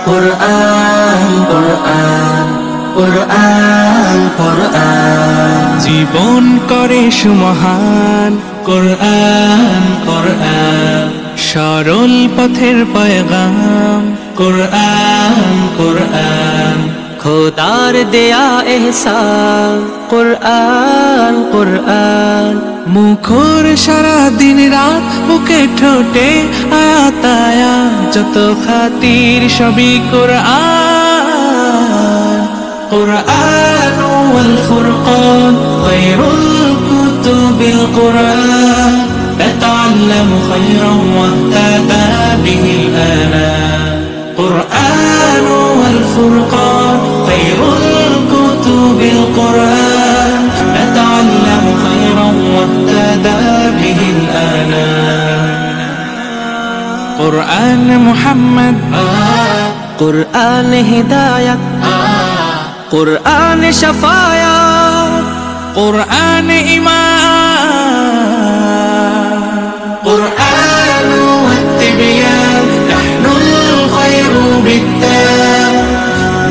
কুরআন কুরআন কুরআন কুরআন জীবন করে সুমহান কুরআন কুরআন সরল পথের পয়গাম কুরআন কুরআন খোদার দেয়া এহসান কুরআন কুরআন মুখর সারা দিন রাত বুকে ঠোঁটে আয়াত আয়াত যত খাতির সবই কুরআন কুরআন ওয়াল ফুরকান খায়রুল কুতুবিল কুরআন نتعلم خيرا واهتدى به الآنام قرآن والفرقان خير الكتب القرآن نتعلم خيرا واهتدى به الآنام قرآن محمد قرآن هداية قرآن شفاية قرآن إيمان قرآن والتبيان نحن الخير بالتام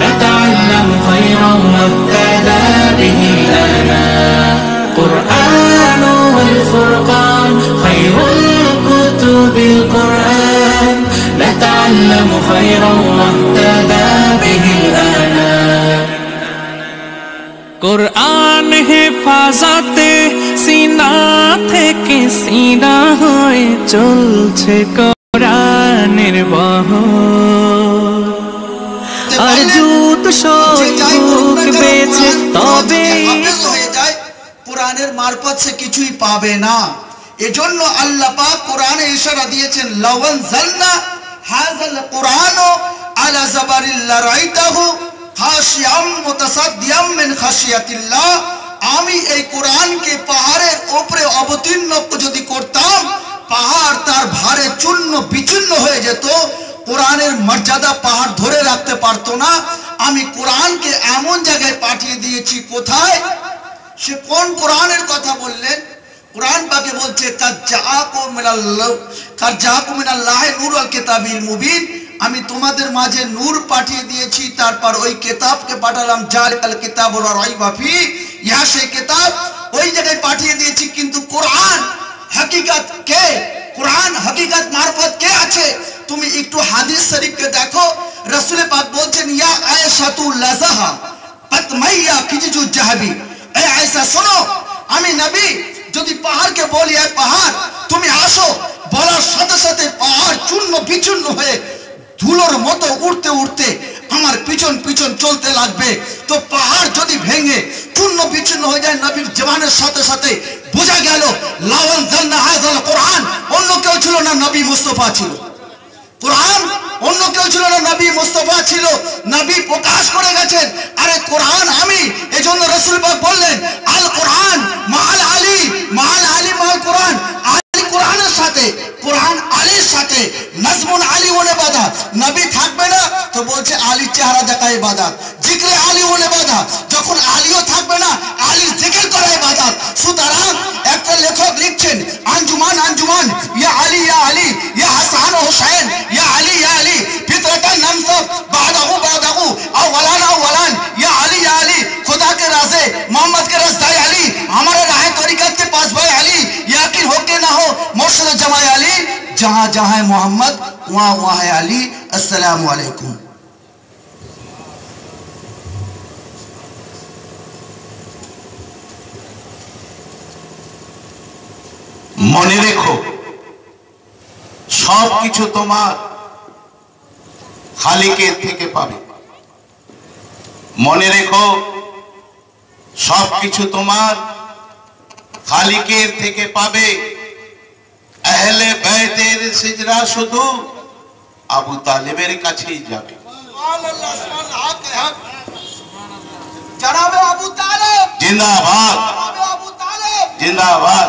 نتعلم خيرا واهتدى به الآنام قرآن والفرقان خير الكتب القرآن نتعلم خيرا واهتدى به الآنام কুরআন হেফাজতে সিনা থেকে সিনা হয়ে চলছে কোরআনের বহর আর যুত শোক বেছে তবে হয়ে যায় কোরআনের মারফত সে কিছুই পাবে না। এজন্য আল্লাহ পাক কোরআনে ইশারা দিয়েছেন লাওয়ান জালনা হাযাল কুরআন আলা জাবারিল লারাইতাহু খাশিয়াম মুতাসাদ্দিয়াম মিন খাশিয়াতিল্লাহ। আমি এই কোরআনকে পাহাড়ের উপরে অবতীর্ণ যদি করতাম পাহাড় তার ভারে চূর্ণ বিচূর্ণ হয়ে যেত। কোরআনের মর্যাদা পাহাড় ধরে রাখতে পারতো না। আমি কোরআনকে এমন জায়গায় পাঠিয়ে দিয়েছি কোথায়, সে কোন কোরআনের কথা বললেন? কোরআন পাকে বলছে কাদ জাআকুম মিনাল্লাহি নূরুল কিতাবিল মুবিন। আমি তোমাদের মাঝে নূর পাঠিয়ে দিয়েছি, তারপর ওই কিতাবকে পাঠালাম জালিকাল কিতাবু লা রাইবা ফি, ইহা সেই কিতাব ওই জায়গায় পাঠিয়ে দিয়েছি। কিন্তু কোরআন হাকিকত কে? কোরআন হাকিকত মারফত কে আছে? তুমি একটু হাদিস শরীফকে দেখো। রাসূল পাক বলছেন ইয়া আয়েশাতু লাযাহা ফাতমাইয়া ফিজু জাহাবি। এই আয়েশা শোনো, আমি নবী যদি পাহাড়কে বলি এই পাহাড় তুমি আসো, বলার সাথে সাথে পাহাড় চূর্ণ বিচূর্ণ হয়ে ধুলোর মতো উড়তে উড়তে আমার পিছন পিছন চলতে লাগবে। তো পাহাড় যদি ভেঙে চূর্ণ বিচূর্ণ হয়ে যায় নবীর জবানের সাথে সাথে বোঝা গেল লাওয়ান জান্না হাযাল কোরআন অন্য কেউ ছিল না, নবী মুস্তাফা ছিল। কোরআন অন্য কেউ ছিল না, নবী মুস্তাফা ছিল। নবী প্রকাশ করে গেছেন আরে কোরআন আমি। এজন্য রাসূল পাক বললেন আল কোরআন মাআল আলী, মাআল আলী মাআল কোরআন। আলী কোরআনের সাথে, কোরআন আলীর সাথে। নাজমুন আলী ওনে বাধা, নবী থাকবে না তো বলছে আলীর চেহারা দেখায় ইবাদত, জিকরে আলী ওনে বাধা। যখন আলীও থাকবে না আলীর জিকির করা ইবাদত। সুতরাং একটা লেখক লিখছেন আঞ্জুমান আঞ্জুমান ইয়া আলী ইয়া আলী ইয়া হাসান ও হুসাইন ইয়া আলী ইয়া আলী ফিতরাতান নামসব বাদাহু বাদাহু আওয়ালান আওয়ালান ইয়া আলী ইয়া আলী। खुदा के राज़े मोहम्मद के रज़दाए अली, हमारे राह तरीक़त के पास भाई अली, यकीन हो के ना हो मुर्शिद जमाए अली। जहाँ जहाँ है मोहम्मद वहाँ वहाँ है अली। अस्सलामु अलैकुम। মনে রেখো সব কিছু তোমার খালিকের থেকে পাবে। মনে রেখো সব কিছু তোমার খালিকের থেকে পাবে। আহলে বাইতের সিজরা শুধু আবু তালেবের কাছেই যাবে। সুবহানাল্লাহ, সুবহানাল্লাহ, হক হক। জনাবে আবু তালেব জিন্দাবাদ, জনাবে আবু তালেব জিন্দাবাদ।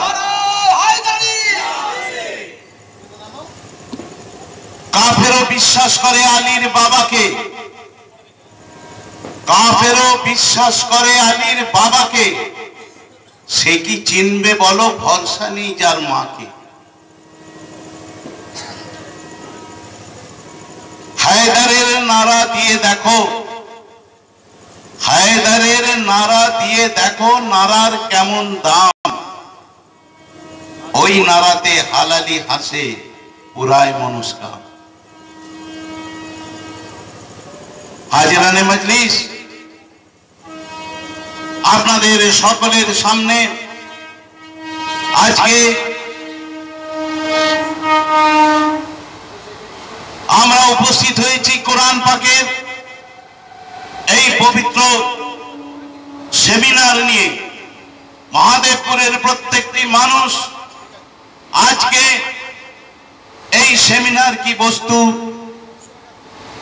কাফেরও বিশ্বাস করে আলীর বাবাকে, কাফেরও বিশ্বাস করে আলীর বাবাকে। সে কি চিনবে বলো ভরসা নেই যার মাকে। है হায়দারের নারা দিয়ে দেখো, হায়দারের নারা দিয়ে দেখো নারার কেমন দাম। ওই নারাতে হালালি হাসে পুরায় মনস্কাম। হাজিরানে মজলিস, আপনাদের সকলের সামনে আজকে আমরা উপস্থিত হয়েছি কোরআন পাকের এই পবিত্র সেমিনার নিয়ে। মহাদেবপুরের প্রত্যেকটি মানুষ আজকে এই সেমিনার কি বস্তু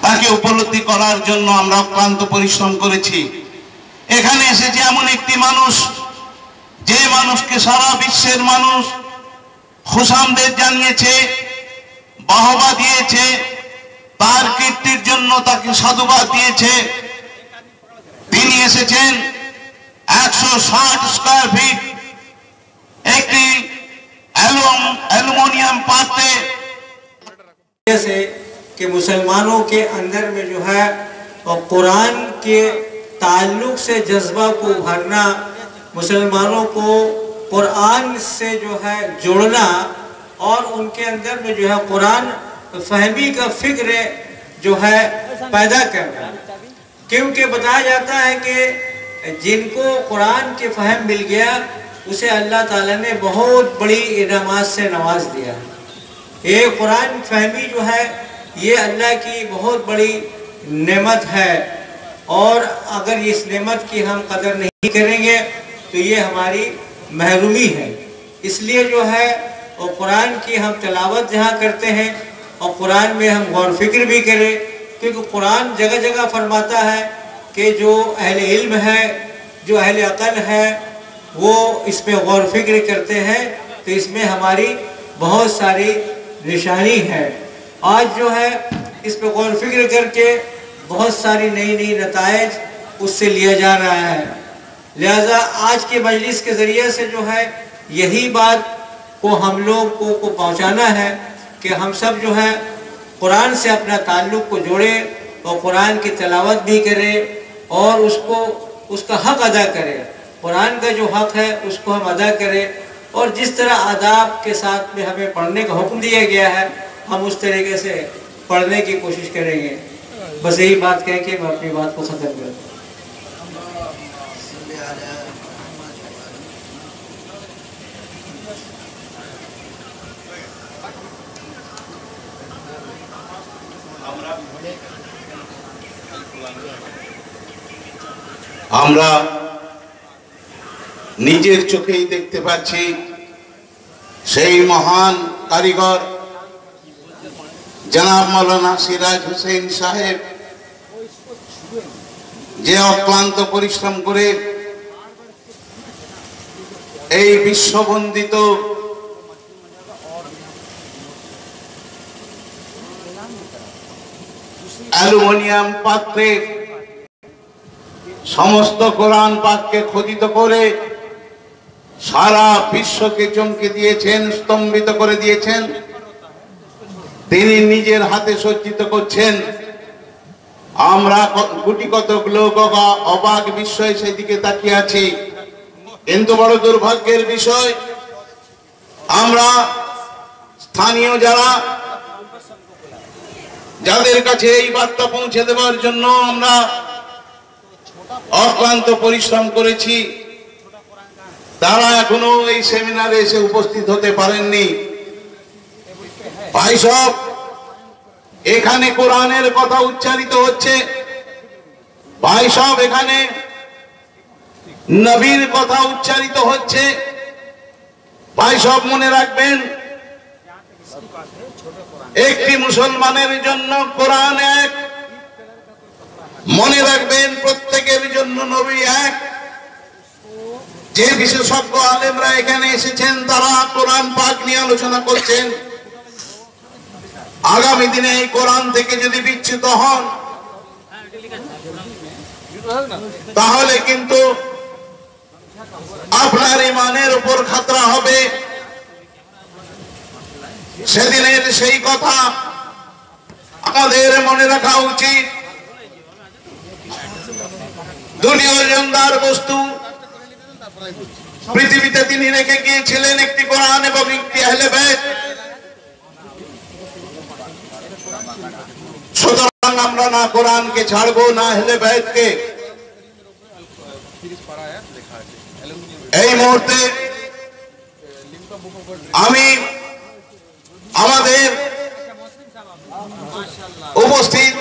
তাকে উপলব্ধি করার জন্য আমরা অক্লান্ত পরিশ্রম করেছি। এখানে এসেছে এমন একটি মানুষ, যে মানুষকে সারা বিশ্বের মানুষ খুশামদেদ জানিয়েছে, বাহবা দিয়েছে, তার কীর্তির জন্য তাকে সাধুবাদ দিয়েছে। তিনি এসেছেন 160 স্কয়ার ফিট একটি एल्युमिनियम पाते से कि मुसलमानों के अंदर में जो है और कुरान के ताल्लुक से जज्बा को उभरना, मुसलमानों को कुरान से जो है जोड़ना और उनके अंदर में जो है कुरान फहमी का फिक्र जो है पैदा करना। क्योंकि बताया जाता है कि जिनको कुरान के फहम मिल गया उसे अल्लाह ताला ने बहुत बड़ी इनामात से नवाज दिया। ये कुरान फहमी जो है ये अल्लाह की बहुत बड़ी नेमत है, और अगर इस नेमत की हम कदर नहीं करेंगे तो ये हमारी महरूमी है। इसलिए जो है और कुरान की हम तिलावत जहाँ करते हैं और कुरान में हम गौर फिक्र भी करें, क्योंकि कुरान जगह जगह फरमाता है कि जो अहले इल्म है, जो अहले अक़ल है, वो इस पे गौर फिक्र करते हैं तो इसमें हमारी बहुत सारी निशानी है। आज जो है इस पे गौर फिक्र करके बहुत सारी नई नई नताइज उससे लिया जा रहा है। लिहाजा आज के मजलिस के ज़रिए से जो है यही बात को हम लोग को पहुँचाना है कि हम सब जो है कुरान से अपना ताल्लुक़ को जोड़ें और कुरान की तिलावत भी करें और उसको उसका हक़ अदा करें। कुरान का जो हक़ है उसको हम अदा करें, और जिस तरह आदाब के साथ में हमें पढ़ने का हुक्म दिया गया है हम उस तरीके से पढ़ने की कोशिश करेंगे। बस यही बात कह के मैं अपनी बात को ख़त्म करता हूँ। আমরা নিজের চোখেই দেখতে পাচ্ছি সেই মহান কারিগর জনাব মাওলানা সিরাজ হোসেন সাহেব, যে অক্লান্ত পরিশ্রম করে এই বিশ্ববন্দিত অ্যালুমিনিয়াম পাত্রে সমস্ত কোরআন পাককে খোদিত করে সারা বিশ্বকে চমকে দিয়েছেন, স্তম্ভিত করে দিয়েছেন। তিনি নিজের হাতে সজ্জিত করছেন। আমরা গুটি কতক লোক অবাক বিস্ময়ে সেদিকে তাকিয়ে আছি। কিন্তু বড় দুর্ভাগ্যের বিষয়, আমরা স্থানীয় যাদের কাছে এই বার্তা পৌঁছে দেওয়ার জন্য আমরা অক্লান্ত পরিশ্রম করেছি, তারা এখনো এই সেমিনারে এসে উপস্থিত হতে পারেননি। ভাই সব, এখানে কোরআনের কথা উচ্চারিত হচ্ছে, ভাই সব এখানে নবীর কথা উচ্চারিত হচ্ছে। ভাই সব মনে রাখবেন, একটি মুসলমানের জন্য কোরআন এক, মনে রাখবেন প্রত্যেকের জন্য নবী এক। যে বিশেষজ্ঞ আলেমরা এখানে এসেছেন তারা কোরআন পাক নিয়ে আলোচনা করছেন। আগামী দিনে এই কোরআন থেকে যদি বিচ্যুত হন তাহলে কিন্তু আপনার ঈমানের উপর খাতরা হবে। সেদিনের সেই কথা আমাদের মনে রাখা উচিত দুটি ওজনদার বস্তু পৃথিবীতে তিনি রেখে গিয়েছিলেন, একটি কোরআন এবং একটি আহলে বাইত। সুতরাং আমরা না কোরআনকে ছাড়বো না আহলে বাইতকে। এই মুহূর্তে আমি আমাদের উপস্থিত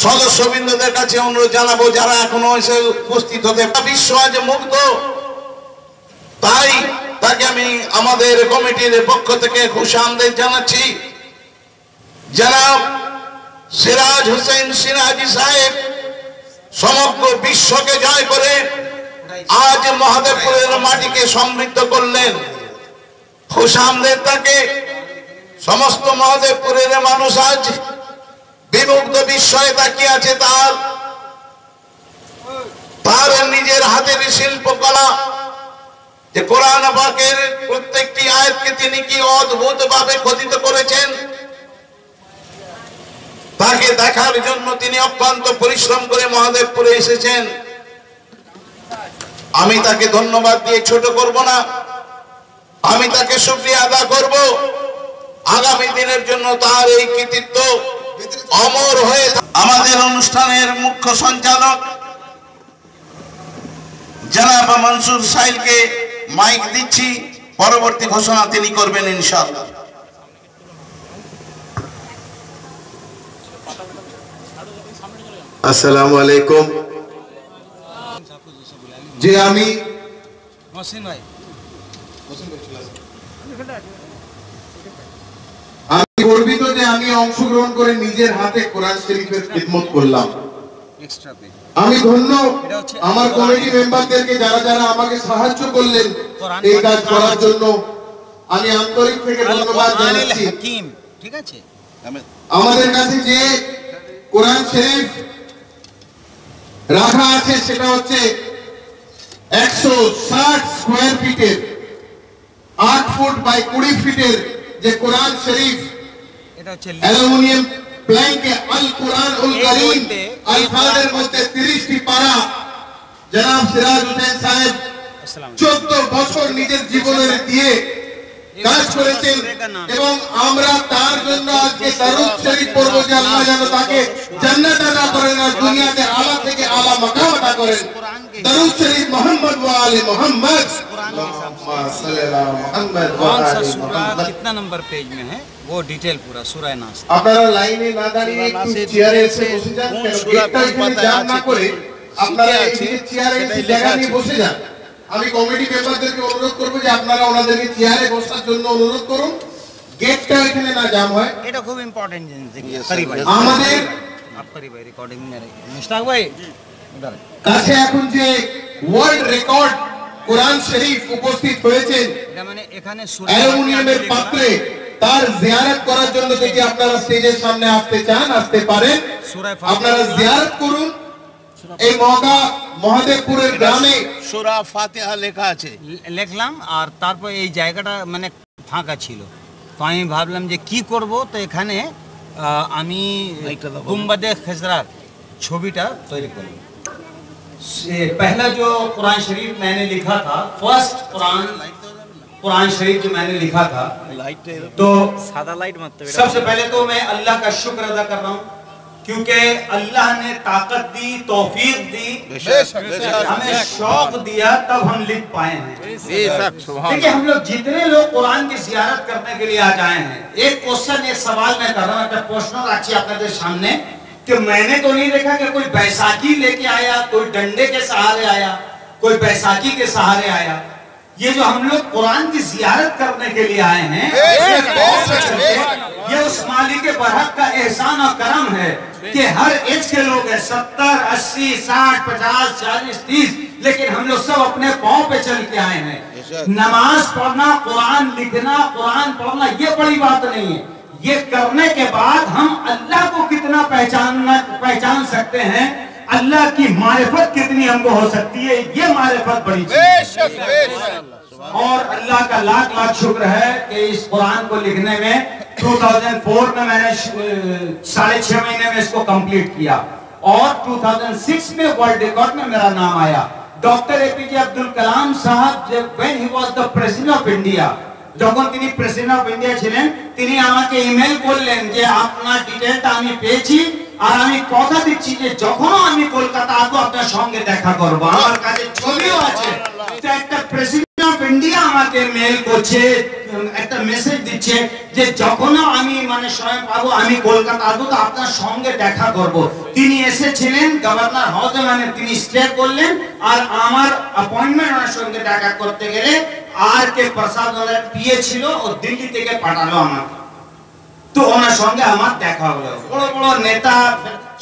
সদস্যবৃন্দদের কাছে অনুরোধ জানাবো, যারা এখনো এসে উপস্থিত হতে বিশ্ব আজ মুগ্ধ, তাই তাকে আমি আমাদের কমিটির পক্ষ থেকে খুশামদেদ জানাচ্ছি। জনাব সিরাজ হোসেন সিরাজি সাহেব সমগ্র বিশ্বকে জয় করে আজ মহাদেবপুরের মাটিকে সমৃদ্ধ করলেন। খুশামদেদ তাকে। সমস্ত মহাদেবপুরের মানুষ আজ বিমুগ্ধ বিস্ময়ে তাকিয়ে আছে তার নিজের হাতের শিল্পকলা, যে কোরআন পাকের প্রত্যেকটি আয়াতকে তিনি কি অদ্ভুত ভাবে খোদিত করেছেন, তাকে দেখার জন্য তিনি অক্লান্ত পরিশ্রম করে মহাদেবপুরে এসেছেন। আমি তাকে ধন্যবাদ দিয়ে ছোট করব না, আমি তাকে শুকরিয়া আদা করব। আগামী দিনের জন্য তার এই কৃতিত্ব অমর হয়ে। আমাদের অনুষ্ঠানের মুখ্য সঞ্চালক জনাব মনসুর সাইলকে মাইক দিচ্ছি, পরবর্তী ঘোষণা তিনি করবেন ইনশাআল্লাহ। আসসালামু আলাইকুম। যে আমি গর্বিত যে আমি অংশগ্রহণ করে নিজের হাতে কোরআন শরীফের খিদমত করলাম। আমি ধন্য আমার কমিটি মেম্বারদেরকে, যারা যারা আমাকে সাহায্য করলেন এই কাজ করার জন্য। আমি আন্তরিক থেকে ধন্যবাদ জানাচ্ছি। ঠিক আছে, আমাদের কাছে যে কোরআন শরীফ রাখা আছে সেটা হচ্ছে 160 স্কয়ার ফিটের 8 ফুট বাই 20 ফিটের যে কোরআন শরীফ অ্যালুমিনিয়াম প্ল্যাঙ্কে আল কোরআন উল কারীম আলফাজের মধ্যে 30টি পারা জনাব সিরাজ হোসেন সাহেব 14 বছর নিজের জীবনের দিয়ে কাজ করেছেন, এবং আমরা তার জন্য আজকে দরুদ শরীফ পড়ব যে আল্লাহ যেন তাকে জান্নাত আতা করেন আর দুনিয়াতে আলা থেকে আলা মাকাম আতা করেন। दरूद शरीफ मोहम्मद व आले मोहम्मद। कितना नंबर पेज में है वो डिटेल पूरा सूरा नास। আপনারা লাইনে না দাঁড়িয়ে একটু চেয়ারে এসে বসে যান, গেটটা এখানে জাম না করে আপনারা এই চেয়ারে এসে জায়গা নিয়ে বসে যান। আমি কমিটি মেম্বারদেরকে অনুরোধ করব যে আপনারা ওনাদেরকে চেয়ারে বসার জন্য অনুরোধ করুন, গেটটা এখানে না জাম হয়। এটা খুব ইম্পর্টেন্ট জিনিস। আমাদের आप करी भाई रिकॉर्डिंग में रही मुश्ताक भाई কাছে এখন যে ওয়ার্ল্ড রেকর্ড কোরআন শরীফ উপস্থিত হয়েছেন এটা মানে এখানে অ্যালুমিনিয়ামের পাত্রে, তার জিয়ারত করার জন্য যদি আপনারা স্টেজের সামনে আসতে চান আসতে পারেন, আপনারা জিয়ারত করুন। এই মহকা মহাদেবপুরের গ্রামে সূরা ফাতিহা লেখা আছে, লিখলাম। আর তারপর এই জায়গাটা মানে ফাঁকা ছিল, তো আমি ভাবলাম যে কি করব, তো এখানে আমি गुंबद खजरात छविटा तैयार कर। पहला जो कुरान शरीफ मैंने लिखा था, फर्स्ट कुरान शरीफ जो मैंने लिखा था, तो सादा लाइट मत, सबसे पहले तो मैं अल्लाह का शुक्र अदा कर रहा हूँ, क्योंकि अल्लाह ने ताकत दी, तौफीक दी, हमें शौक दिया, तब हम लिख पाए हैं। देखिए हम लोग जितने लोग कुरान की ज़ियारत करने के लिए आ जाए हैं, एक क्वेश्चन, एक सवाल मैं कर रहा हूँ, একটা প্রশ্ন রাখছি আপনাদের সামনে कि मैंने तो नहीं देखा कि कोई बैसाखी लेके आया, कोई डंडे के सहारे आया, कोई बैसाखी के सहारे आया। ये जो हम लोग कुरान की ज़ियारत करने के लिए आए हैं, ये उस मालिक बरहक का एहसान और करम है कि हर एज के लोग हैं, 70, 80, 60, 50, 40, 30, लेकिन हम लोग सब अपने पाँव पे चल के आए हैं। नमाज पढ़ना, कुरान लिखना, कुरान पढ़ना ये बड़ी बात नहीं है, ये करने के बाद हम अल्लाह को कितना पहचान सकते हैं, अल्लाह की मारिफत कितनी हमको हो सकती है, ये मारिफत बड़ी चीज़ है। और अल्लाह का लाख लाख शुक्र है कि इस कुरान को लिखने में 2004 में मैंने 6.5 महीने में इसको कंप्लीट किया और 2006 में वर्ल्ड रिकॉर्ड में मेरा नाम आया। डॉक्टर एपीजे अब्दुल कलाम साहब जब when he was the president of India, যখন তিনি প্রেসিডেন্ট অফ ইন্ডিয়া ছিলেন, তিনি আমাকে ইমেল করলেন যে আপনার ডিটেইলটা আমি পেয়েছি আর আমি কথা দিচ্ছি যে যখনও আমি কলকাতা আসবো আপনার সঙ্গে দেখা করব। আমার কাছে ছবিও আছে। তো একটা প্রেসিডেন্ট অফ ইন্ডিয়া আমাকে মেল করছে, একটা মেসেজ দিচ্ছে যে যখনও আমি মানে সময় পাবো আমি কলকাতা আসবো তো আপনার সঙ্গে দেখা করব। তিনি এসেছিলেন গভর্নর হাউসে, মানে তিনি স্টে করলেন আর আমার অ্যাপয়েন্টমেন্ট ওনার সঙ্গে দেখা করতে গেলে আর কে প্রসাদ ওনার পিএ ছিল ও দিল্লি থেকে পাঠালো আমাকে। তো ওনার সঙ্গে আমার দেখা হলো, বড় বড় নেতা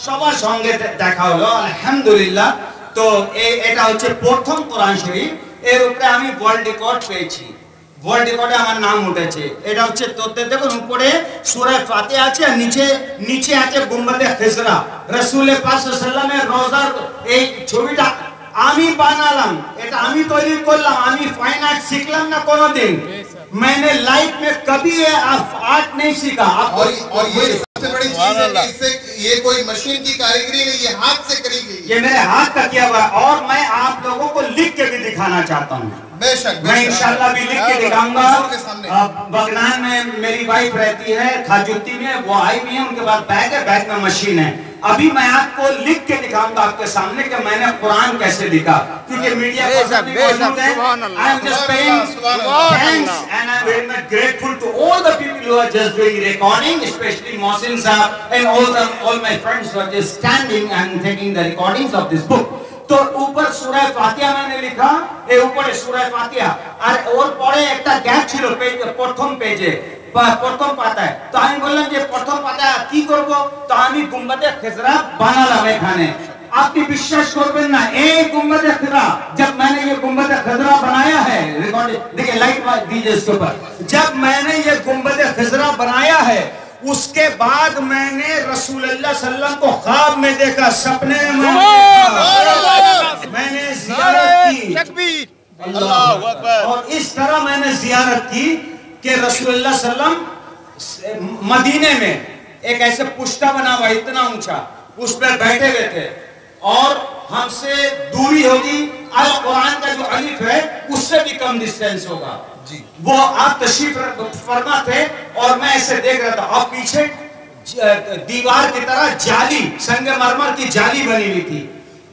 সবার সঙ্গে দেখা হলো আলহামদুলিল্লাহ। তো এটা হচ্ছে প্রথম কোরআন শরীফ, এর উপরে আমি ওয়ার্ল্ড রেকর্ড পেয়েছি, ওয়ার্ল্ড রেকর্ডে আমার নাম উঠেছে। এটা হচ্ছে তোতে দেখুন উপরে সূরা ফাতিহা আছে আর নিচে আছে গুম্বদে খিজরা, রাসূল পাক সাল্লাল্লাহু আলাইহি ওয়াসাল্লামের রওজার এই ছবিটা আমি বানালাম, এটা আমি তৈরি করলাম। আমি ফাইন আর্ট শিখলাম না কোনোদিন, मैंने लाइफ में कभी आर्ट नहीं सीखा। और ये सबसे बड़ी चीज है कि इससे ये कोई मशीन की कारीगरी नहीं, ये हाथ से करी गई, ये मेरे हाथ का किया हुआ। और मैं आप लोगों को लिख के भी दिखाना चाहता हूँ। बेशक मैं इंशाल्लाह भी लिख के दिखाऊंगा। बगनान में मेरी वाइफ रहती है, खाजुद्दी में, वो आई भी है, उनके पास बैग है, बैग में मशीन है। अभी मैं आपको लिख के दिखाऊंगा आपके सामने कि मैंने कुरान कैसे लिखा, क्योंकि मीडिया पर्सन भी मौजूद है। I am just paying thanks and I am very much grateful to all the people who are just doing recording, specially Mohsin साहब and all my friends who are just standing and taking the recordings of this book. तो ऊपर सूरह फातिहा मैंने लिखा, ए ऊपर सूरह फातिहा और পরে একটা গ্যাপ ছিল প্রথম পেজে, প্রথম পাতায়। তো আমি বললাম যে প্রথম পাতায় কি করব, তো আমি গুম্বদে খিজরা বানালাম এখানে। আপনি বিশ্বাস করবেন না, এই गुंबद খিজরা जब मैंने ये गुंबद খিজরা बनाया है, रिकॉर्ड देखिए लाइट दीजिए इसके ऊपर, जब मैंने ये गुंबद ख़ज़रा बनाया है उसके बाद मैंने रसूलुल्लाह सल्लल्लाहु अलैहि वसल्लम को ख्वाब में देखा, सपने में मैंने ज़ियारत की, तकबीर अल्लाहु अकबर। और इस तरह मैंने ज़ियारत की कि रसूलुल्लाह सल्लल्लाहु अलैहि वसल्लम मदीने में एक ऐसे पुश्ता बना हुआ इतना ऊंचा, उस पर बैठे हुए थे और हमसे दूरी होगी अल कुरान का जो अलिफ है उससे भी कम डिस्टेंस होगा जी। वो आप तशरीफ फरमा थे और मैं ऐसे देख रहा था और पीछे दीवार की तरह जाली, संगमरमर की जाली बनी हुई थी।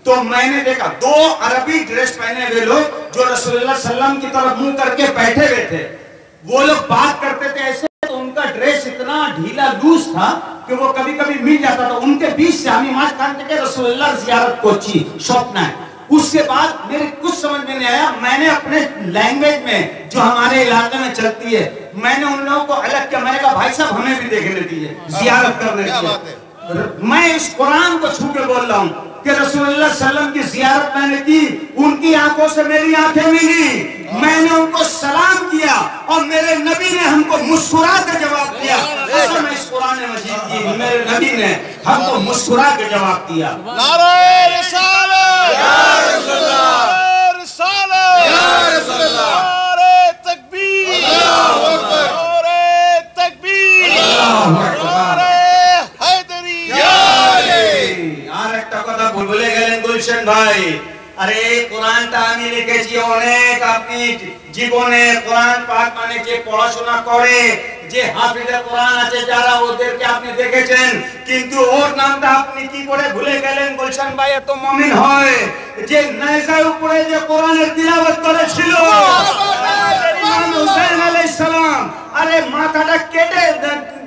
तो मैंने देखा 2 अरबी ड्रेस पहने हुए लोग जो रसूलुल्लाह सल्लल्लाहु अलैहि वसल्लम की तरफ मुंह करके बैठे हुए थे। वो लोग बात करते थे ऐसे, तो उनका ड्रेस इतना ढीला लूज था कि वो कभी कभी मिल जाता था। उनके बीच से हम इमाज खान के रसूलुल्लाह ज़ियारत कोची स्वप्न है। उसके बाद मेरे कुछ समझ में नहीं आया, मैंने अपने लैंग्वेज में जो हमारे इलाके में चलती है मैंने उन लोगों को अलग किया। मैंने कहा भाई साहब हमें भी देखने दीजिए, ज़ियारत करने दीजिए। मैं इस कुरान को छू के बोल रहा हूँ कि रसूलुल्लाह सल्लल्लाहु अलैहि वसल्लम की ज़ियारत मैंने की, उनकी आंखों से मेरी आंखें मिली, मैंने उनको सलाम किया और मेरे नबी ने हमको मुस्कुरा के जवाब दिया। ऐसा मैं इस कुरान मजीद की मेरे नबी ने हमको मुस्कुरा के जवाब दिया। नारे रिसालत या रसूलल्लाह, रिसालत या रसूलल्लाह, नारे तकबीर अल्लाहु अकबर, नारे तकबीर अल्लाहु अकबर, नारे हैदरी या अली। আর একটা কথা বলে গেলেন গুলশান ভাই, আরে কোরআনটা আমি লিখেছি অনেক, আপনি জীবনে কোরআন পাক মানে যে পড়াশোনা করে যে হাফিজে কোরআন আছে যারা ওদেরকে আপনি দেখেছেন, কিন্তু ওর নামটা আপনি কি করে ভুলে গেলেন গুলশান ভাই? এত মুমিন হয় যে নেজার উপরে যে কোরআনের তিলাওয়াত করেছিল ইমাম হুসাইন আলাইহিস সালাম, আরে মাথাটা কেটে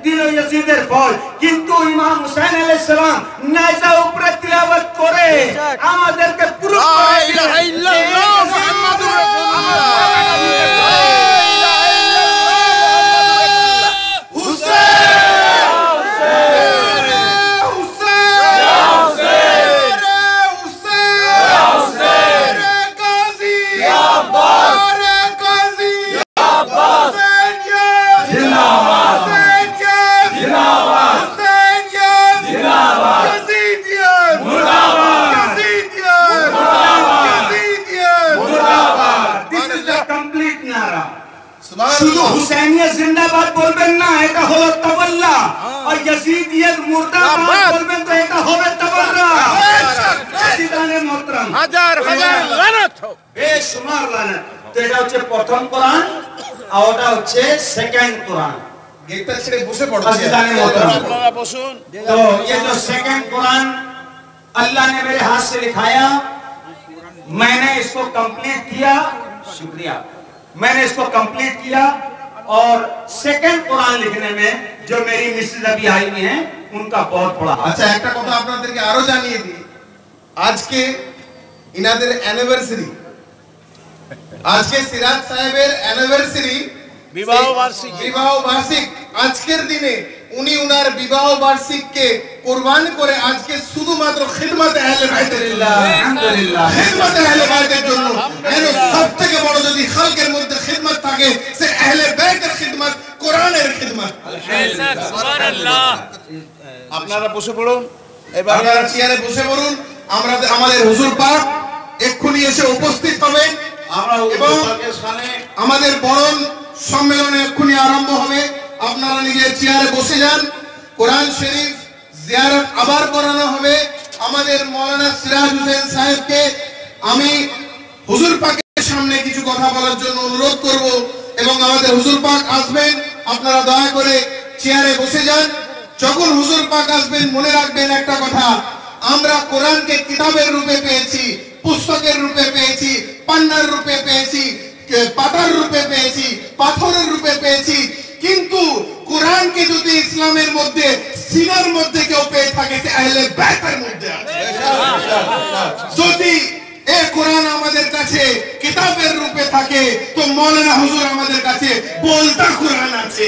দিল ইয়াজিদের ফল, কিন্তু ইমাম হুসাইন আলাইহিস সালাম নেজা উপরে তিলাওয়াত করে আমাদেরকে পুরো লা ইলাহা ইল্লাল্লাহ মুহাম্মাদুর রাসূলুল্লাহ। ইয়াজিদিয়ার মুর্দাবাদ বলবেন তো এটা হবে তাবাররা। আজিদানে মোহতরম, হাজার হাজার লানত হোক, বেশুমার লানত। তো এটা হচ্ছে প্রথম কোরআন আর ওটা হচ্ছে সেকেন্ড কোরআন। গেটটা ছেড়ে বসে পড়ো। আজিদানে মোহতরম, আপনারা বসুন। तो ये जो सेकंड कुरान अल्लाह ने मेरे हाथ से लिखाया, मैंने इसको कंप्लीट किया, शुक्रिया, मैंने इसको कंप्लीट किया। और सेकंड कुरान लिखने में जो मेरी मिसेज अभी आई हुई हैं उनका बहुत बड़ा हाथ। আচ্ছা, একটা কথা আপনাদেরকে আরো জানিয়ে দিই, আজকে ইনাদের অ্যানিভার্সারি, আজকে সিরাজ সাহেবের অ্যানিভার্সারি, বিবাহ বার্ষিকী। বিবাহ বার্ষিক। আজকের দিনে উনি উনার বিবাহ বার্ষিককে কুরবান করে আজকে শুধুমাত্র খিদমতে আহলে বাইতের আলহামদুলিল্লাহ, খিদমতে আহলে বাইতের জন্য। এর সবথেকে বড় যদি খালকের মধ্যে খিদমত থাকে সে আহলে বাইতের খিদমত, কোরআনের খিদমত। সুবহানাল্লাহ। আপনারা বসে পড়ুন। এবার আপনারা চেয়ারে বসে পড়ুন। আমরা আমাদের হুজুর পাক এক্ষুনি এসে উপস্থিত হবেন আমরা এবং পাকিস্তানে আমাদের বরণ সম্মেলন এক্ষুনি আরম্ভ হবে। আপনারা নিজের চেয়ারে বসে যান। কোরআন শরীফ জিয়ারত আবার করানো হবে। আমাদের মৌলানা সিরাজ হোসেন সাহেবকে আমি হুজুর পাকের সামনে কিছু কথা বলার জন্য অনুরোধ করব এবং আমাদের হুজুর পাক আসবেন। আপনারা দয়া করে চেয়ারে বসে যান। যখন হুজুর পাক আসবেন মনে রাখবেন একটা কথা, আমরা কোরআনকে কিতাবের রূপে পেয়েছি, পুস্তকের রূপে পেয়েছি, পান্নার রূপে পেয়েছি, পাতার রূপে পেয়েছি, পাথরের রূপে পেয়েছি, কিন্তু কোরআনকে যদি ইসলামের মধ্যে সিনার মধ্যে কেউ পেয়ে থাকে সে আহলে বাইতের মধ্যে আছে। যদি এই কোরআন আমাদের কাছে কিতাবের রূপে থাকে তো মৌলানা হুজুর আমাদের কাছে বলতা কোরআন আছে।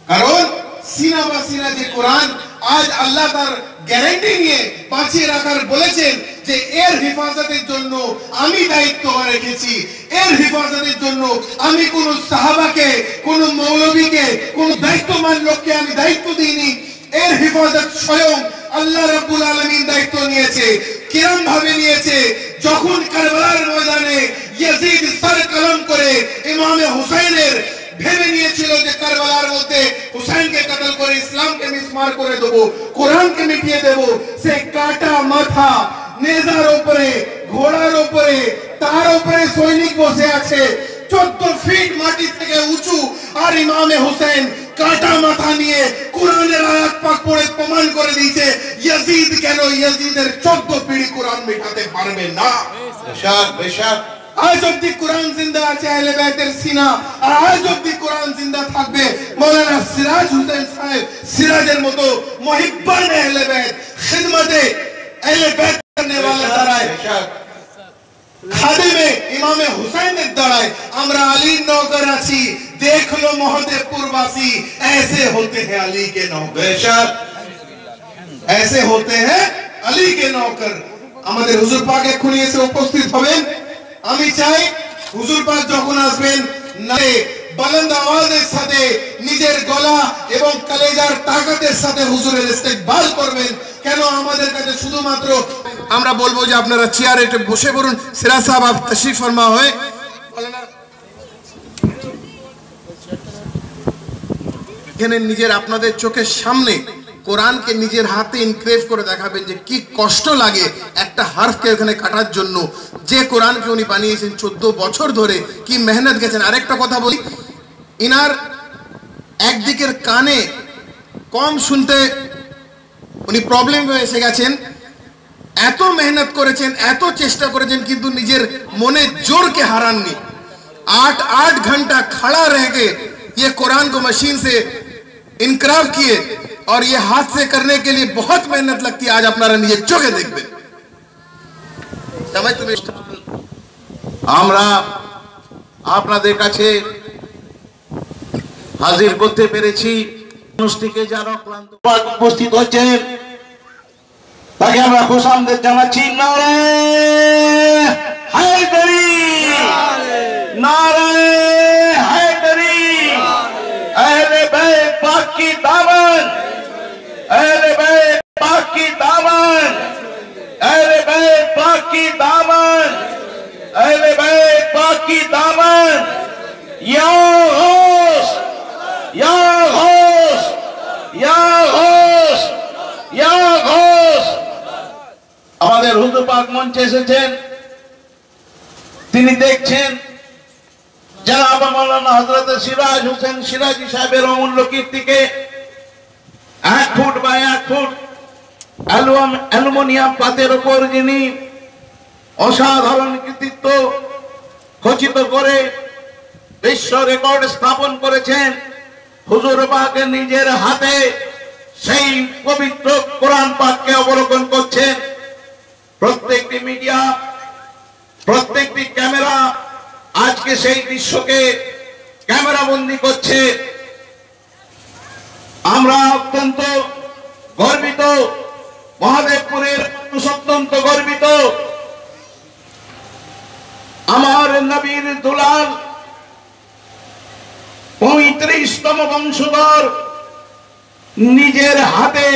কারণ সিনা বা সিনা যে কোরআন আজ আল্লাহ তার গ্যারান্টি নিয়ে বাঁচিয়ে রাখার বলেছেন যে এর হেফাজতের জন্য আমি দায়িত্ব রেখেছি, এর হেফাজতের জন্য আমি কোন সাহাবাকে, কোন মৌলবীকে, কোন দায়িত্বমান লোককে আমি দায়িত্ব দিইনি। এর হেফাজত স্বয়ং আল্লাহ রাব্বুল আলামিন দায়িত্ব নিয়েছে। কিরম ভাবে নিয়েছে? যখন কারবালার ময়দানে ইয়াজিদ সর কলম করে ইমামে হুসাইনের ভেবে নিয়েছিল যে কারবালার মধ্যে হুসাইনকে কতল করে ইসলামকে মিসমার করে দেব, কোরআনকে মিটিয়ে দেব, সে কাটা মাথা নেজার উপরে, ঘোড়ার উপরে, তার উপরে সৈনিক বসে আছে 14 ফিট মাটি থেকে উঁচু, আর ইমামে হুসাইন কাটা মাথা নিয়ে কোরআনের আয়াত পাক পড়ে প্রমাণ করে দিয়েছে ইয়াজিদ কেন ইয়াজিদের 14 পিঢ়ি কোরআন মিটাতে পারবে না। বেশক বেশক আজ অব্দি কোরআন জিন্দা আছে আহলে বাইতের সিনা, আর আজ অব্দি কোরআন জিন্দা থাকবে। মৌলানা সিরাজ হোসেন সাহেব সিরাজের মতো মুহিব্বান আহলে বাইত, খিদমতে আহলে বাইত করনে वाले দাঁড়ায়, খাদিমে ইমামে হুসাইনের দাঁড়ায়। আমরা আলীর নৌকর আছি, দেখ লো মহদেবপুরবাসী, ऐसे होते हैं अली के नौकर, বেশক ऐसे होते हैं अली के नौकर। আমাদের হুজুর পাক এক্ষুনি এসে উপস্থিত হবেন। আমি চাই হুজুর পাক যখন আসবেন নারে বুলন্দ আওয়াজের সাথে নিজের গলা এবং কলেজার তাকতের সাথে হুজুরের ইস্তেকবাল করবেন। কেন আমাদের কাছে শুধুমাত্র আমরা বলবো যে আপনারা চেয়ারে একটু বসে পড়ুন। সিরাজ সাহেব আপ তশরিফ ফরমা হয়। এখানে নিজের আপনাদের চোখের সামনে কোরআনকে নিজের হাতে ইনক্রেভ করে দেখাবেন যে কি কষ্ট লাগে একটা হারফকে ওখানে কাটার জন্য। যে কোরআনকে উনি বানিয়েছেন 14 বছর ধরে কি মেহনত গেছেন। আরেকটা কথা বলি, ইনার একদিকের কানে কম শুনতে উনি প্রবলেম হয়ে এসে গেছেন, এত মেহনত করেছেন, এত চেষ্টা করেছেন, কিন্তু নিজের মনে জোরকে हारानনি। 8 घंटा खड़ा रह के ये कुरान को मशीन से इनकराब किए और ये हाथ से करने के लिए बहुत मेहनत लगती है। आज আপনারা নিজের চোখে দেখবেন। আমরা আপনাদের কাছে হাজির করতে পেরেছি। অনুষ্ঠানকে যারা ক্লান্ত উপস্থিত হচ্ছেন তাকে আমরা খুশামদেদ জানাচ্ছি। নারে হায়দারি, নারে হায়দারি, আহলে বাইত পাক কি দামন, আহলে বাইত পাক কি দামন, আহলে বাইত পাক কি দামন, আহলে বাইত পাক কি দামন। ইয়া গৌস, ইয়া গৌস, আমাদের হুজুর পাক মঞ্চে এসেছেন, তিনি দেখছেন জনাব মাওলানা হযরত সিরাজ হোসেন সিরাজি সাহেবের অমূল্য কীর্তিকে 1 ফুট বাই 1 ফুট অ্যালুমিনিয়াম পাতের উপর যিনি অসাধারণ কৃতিত্ব খচিত করে বিশ্ব রেকর্ড স্থাপন করেছেন, হুজুর পাকের নিজের হাতে সেই পবিত্র কোরআন পাককে অবলোকন করছেন। প্রত্যেকটি মিডিয়া, প্রত্যেকটি ক্যামেরা আজকে সেই দৃশ্যকে ক্যামেরা বন্দী করছে। আমরা অত্যন্ত গর্বিত, মহাদেবপুরের অত্যন্ত গর্বিত। আমার নবীর দুলাল 35তম বংশধর নিজের হাতে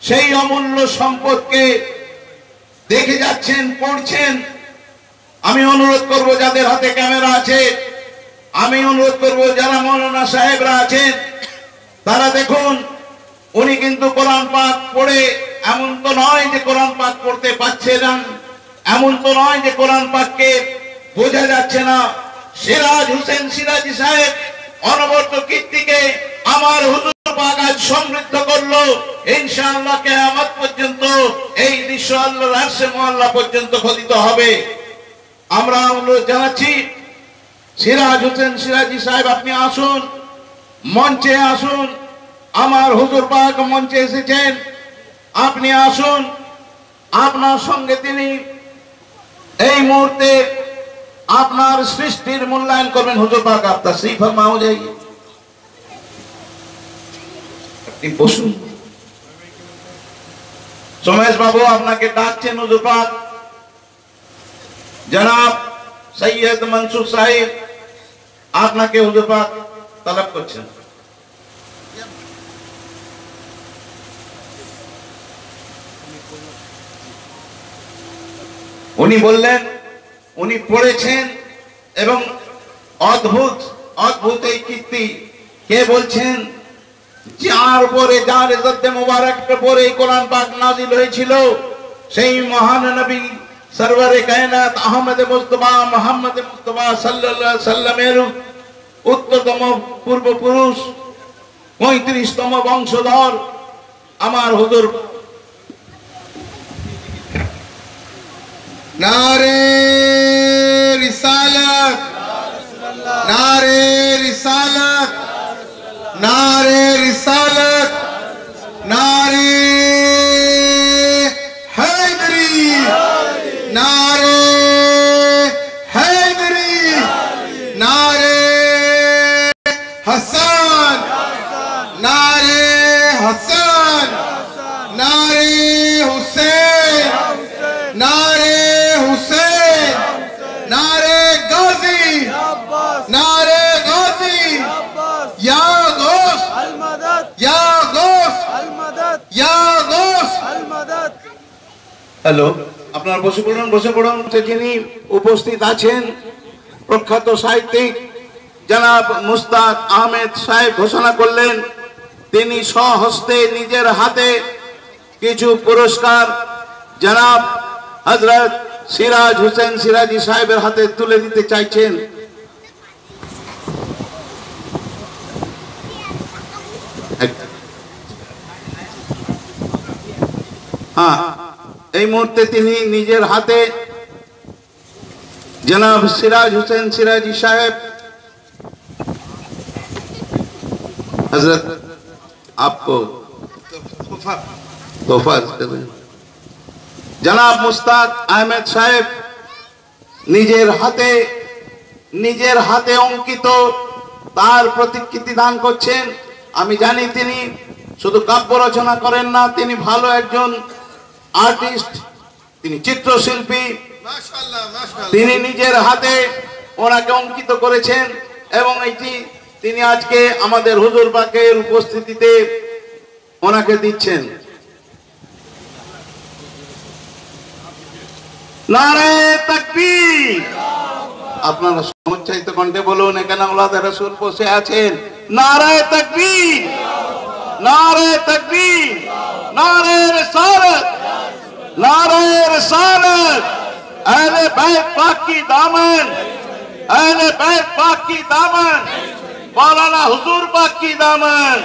সেই অমূল্য সম্পদকে দেখে যাচ্ছেন, পড়ছেন। আমি অনুরোধ করব যাদের হাতে ক্যামেরা আছে, আমি অনুরোধ করব যারা মৌলানা সাহেবরা আছেন, তারা দেখুন। উনি কিন্তু কোরআন পাক পড়ে, এমন তো নয় যে কোরআন পাক পড়তে পারছে না, এমন তো নয় যে কোরআন পাককে বোঝা যাচ্ছে না। সিরাজ হোসেন সিরাজি সাহেব অনবরত কীর্তিকে আমার হুজুর পাক আজ সমৃদ্ধ করলো। ইনশাআল্লাহ কিয়ামত পর্যন্ত এই দৃশ্য আল্লাহর আরশে মুআল্লা পর্যন্ত খোদিত হবে। আমরা অনুরোধ জানাচ্ছি, সিরাজ হোসেন সিরাজি সাহেব আপনি আসুন, মঞ্চে আসুন। আমার হুজুর পাক মঞ্চে এসেছেন, আপনি আসুন। আপনার সঙ্গে তিনি এই মুহূর্তে আপনার সৃষ্টির মূল্যায়ন করবেন। হুজুর পাক আপ তশরীফ ফরমা हो जाइए, আপনি বসুন। সোমেশ বাবু আপনাকে ডাকছেন হুজুর পাক। জনাব সৈয়দ মনসুর সাহেব আপনাকে হুজুর পাক তলব করছেন। উনি বললেন, উনি পড়েছেন এবং অদ্ভুত অদ্ভুত এই কীর্তি। কে বলছেন? যার উপরে, যার ইজ্জতে মুবারকের উপরে এই কোরআন পাক নাজিল হয়েছিল, সেই মহান নবী সরওয়ারে কায়নাত আহমদ মুস্তাফা মুহাম্মদ মুস্তাফা সাল্লাল্লাহু আলাইহি সাল্লামের উত্তরতম পূর্বপুরুষ 35তম বংশধর আমার হুজুর। नारे रिसालत, नारे रिसालत, नारे रिसालत, नारे हैदरी, नारे हैदरी, नारे हसन, नारे हसन, नारे हुसैन, नारे हुसैन, नारे गाजी, नारे गाजी, या गौस या गौस या गौस। হ্যালো, আপনারা বসে পড়ুন, বসে পড়ুন। যিনি উপস্থিত আছেন প্রখ্যাত সাহিত্যিক জনাব মুস্তাক আহমেদ সাহেব ঘোষণা করলেন, তিনি স্বহস্তে নিজের হাতে কিছু পুরস্কার জনাব হযরত সিরাজ হোসেন সিরাজি সাহেবের হাতে তুলে দিতে চাইছেন। হ্যাঁ, এই মুহূর্তে তিনি নিজের হাতে জনাব সিরাজ হোসেন সিরাজি সাহেব हजरत आपको तोहफा जनाब मुस्ताक আহমেদ সাহেব নিজের হাতে অঙ্কিত তার প্রতিকৃতি দান করছেন। আমি জানি তিনি শুধু কাব্য রচনা করেন না, তিনি ভালো একজন আর্টিস্ট, তিনি চিত্রশিল্পী। তিনি নিজের হাতে ওনাকে অঙ্কিত করেছেন এবং এটি তিনি আজকে আমাদের হুজুর পাকের উপস্থিতিতে ওনাকে দিচ্ছেন। নারে তাকবীর, আপনারা সমুচ্চারিত কণ্ঠে বলুন, এখানে আওলাদে রাসূল বসে আছেন। নারে তাকবীর, নারে তাকবীর, নারে রিসালাত, নারে अहले बैत पाक की दामन, अहले बैत पाक की दामन, मौलाना हुजूर पाक की दामन।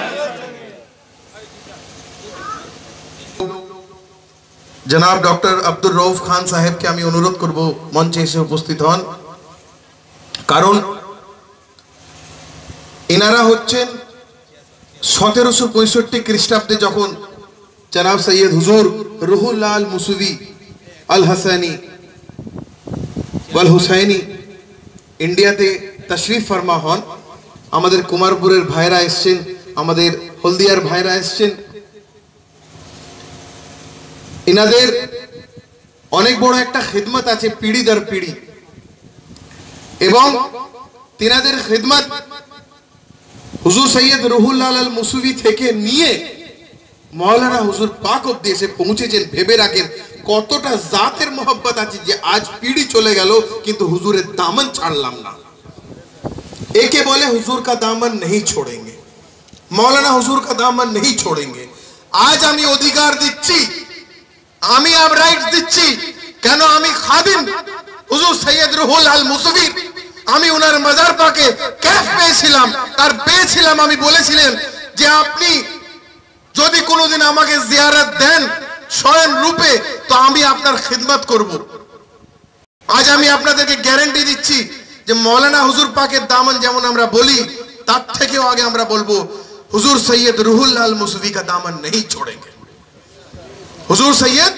जनाब डॉक्टर अब्दुल रऊफ खान साहेब के आमी अनुरोध करब मंचे एसे उपस्थित हन, कारण इनारा होच्छेन 1765 ख्रिस्टाब्दे जखन जनाब सैयद हुजूर रुहुल लाल मुसवी अल हसैनी वल हुसैनी इंडियाते तशरीफ फरमा हन। आमादेर कुमारपुरेर भाईरा एसेछेन, आमादेर हलदियार भाईरा एसेछेन। इनादेर अनेक बड़ एकटा खिदमत आछे पीढ़ी दर पीढ़ी, एवं तिनादेर खिदमत हुजूर सैयद रुहुल लाल अल मुसवी थेके निये मौलाना हुजूर पाक अब्दि एसे पौঁছেছেন। भेबे राखें कतटा जातेर मोहब्बत आछे जे आज पीढ़ी चले गेल किन्तु हुजूरेर दामन छाड़लाम ना। एके बोले हुजूर का दामन नहीं छोड़ेंगे, मौलाना हुजूर का दामन नहीं छोड़ेंगे। आज आमी अधिकार दिচ্ছি, आमी अब राइट दिচ্ছি, কেন আমি খাদিম হুজুর সৈয়দ রুহুল লাল মুসবির। আমি ওনার মাজার পাকে ক্যাফ পেয়েছিলাম, আর পেয়েছিলাম আমি বলেছিলেন যে আপনি যদি কোনোদিন আমাকে জিয়ারত দেন স্বয়ং রূপে তো আমি আপনার খিদমত করব। আজ আমি আপনাদেরকে গ্যারান্টি দিচ্ছি যে মৌলানা হুজুর পাকের দামন যেমন আমরা বলি তার থেকেও আগে আমরা বলবো হুজুর সৈয়দ রুহুল লাল মুসবি का दामन नहीं छोड़ेंगे, हुजूर सैयद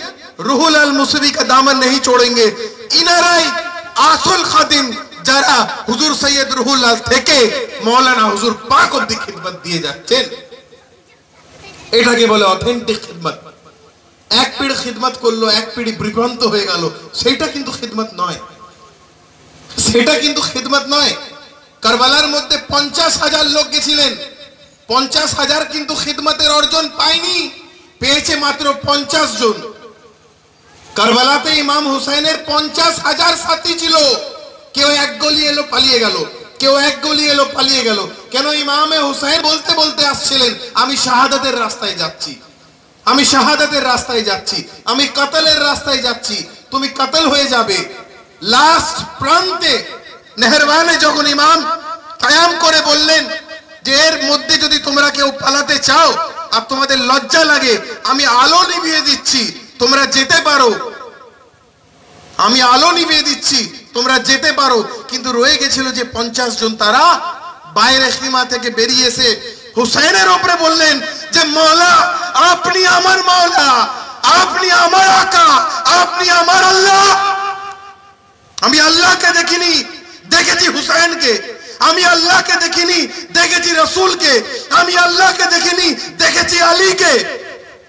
रुहुल लाल मुसवी का दामन नहीं छोड़ेंगे। इनाराई आसल खादिम যারা হুজুর সৈয়দ রুহুল লাল থেকে মৌলানা হুজুর পাক অব্দি খিদমত দিয়ে যাচ্ছেন, এটাকে বলে অথেন্টিক খিদমত। এক পিড়ি খিদমত করলো, এক পিড়ি বিভ্রান্ত হয়ে গেল, সেটা কিন্তু খিদমত নয়, সেটা কিন্তু খিদমত নয়। কারবালার মধ্যে 50,000 লোক গেছিলেন, 50,000 কিন্তু খিদমতের অর্জন পায়নি, পেয়েছে মাত্র 50 জন। কারবালাতে ইমাম হুসাইনের 50,000 সাথী ছিল, কেউ এক গলি এলো পালিয়ে গেল, কেউ এক গলি এলো পালিয়ে গেল। কেন? ইমামে হুসাইন বলতে বলতে আসছিলেন আমি শাহাদাতের রাস্তায় যাচ্ছি, আমি শাহাদাতের রাস্তায় যাচ্ছি, আমি কতলের রাস্তায় যাচ্ছি, তুমি কতল হয়ে যাবে। লাস্ট প্রান্তে নেহরওয়ানে যখন ইমাম কায়াম করে বললেন যে এর মধ্যে যদি তোমরা কেউ পালাতে চাও আর তোমাদের লজ্জা লাগে আমি আলো নিভিয়ে দিচ্ছি, তোমরা যেতে পারো, আমি আলো নিভিয়ে দিচ্ছি, তোমরা যেতে পারো। কিন্তু রয়ে গেছিল যে 50 জন, তারা বাইরে খিমা থেকে বেরিয়ে এসে হুসাইনের উপরে বললেন যে মওলা আপনি আমার মওলা, আপনি আমার আকা, আপনি আমার আল্লাহ। আমি আল্লাহকে দেখিনি, দেখেছি হুসাইনকে। আমি আল্লাহকে দেখিনি, দেখেছি রাসূলকে। আমি আল্লাহকে দেখিনি, দেখেছি আলীকে।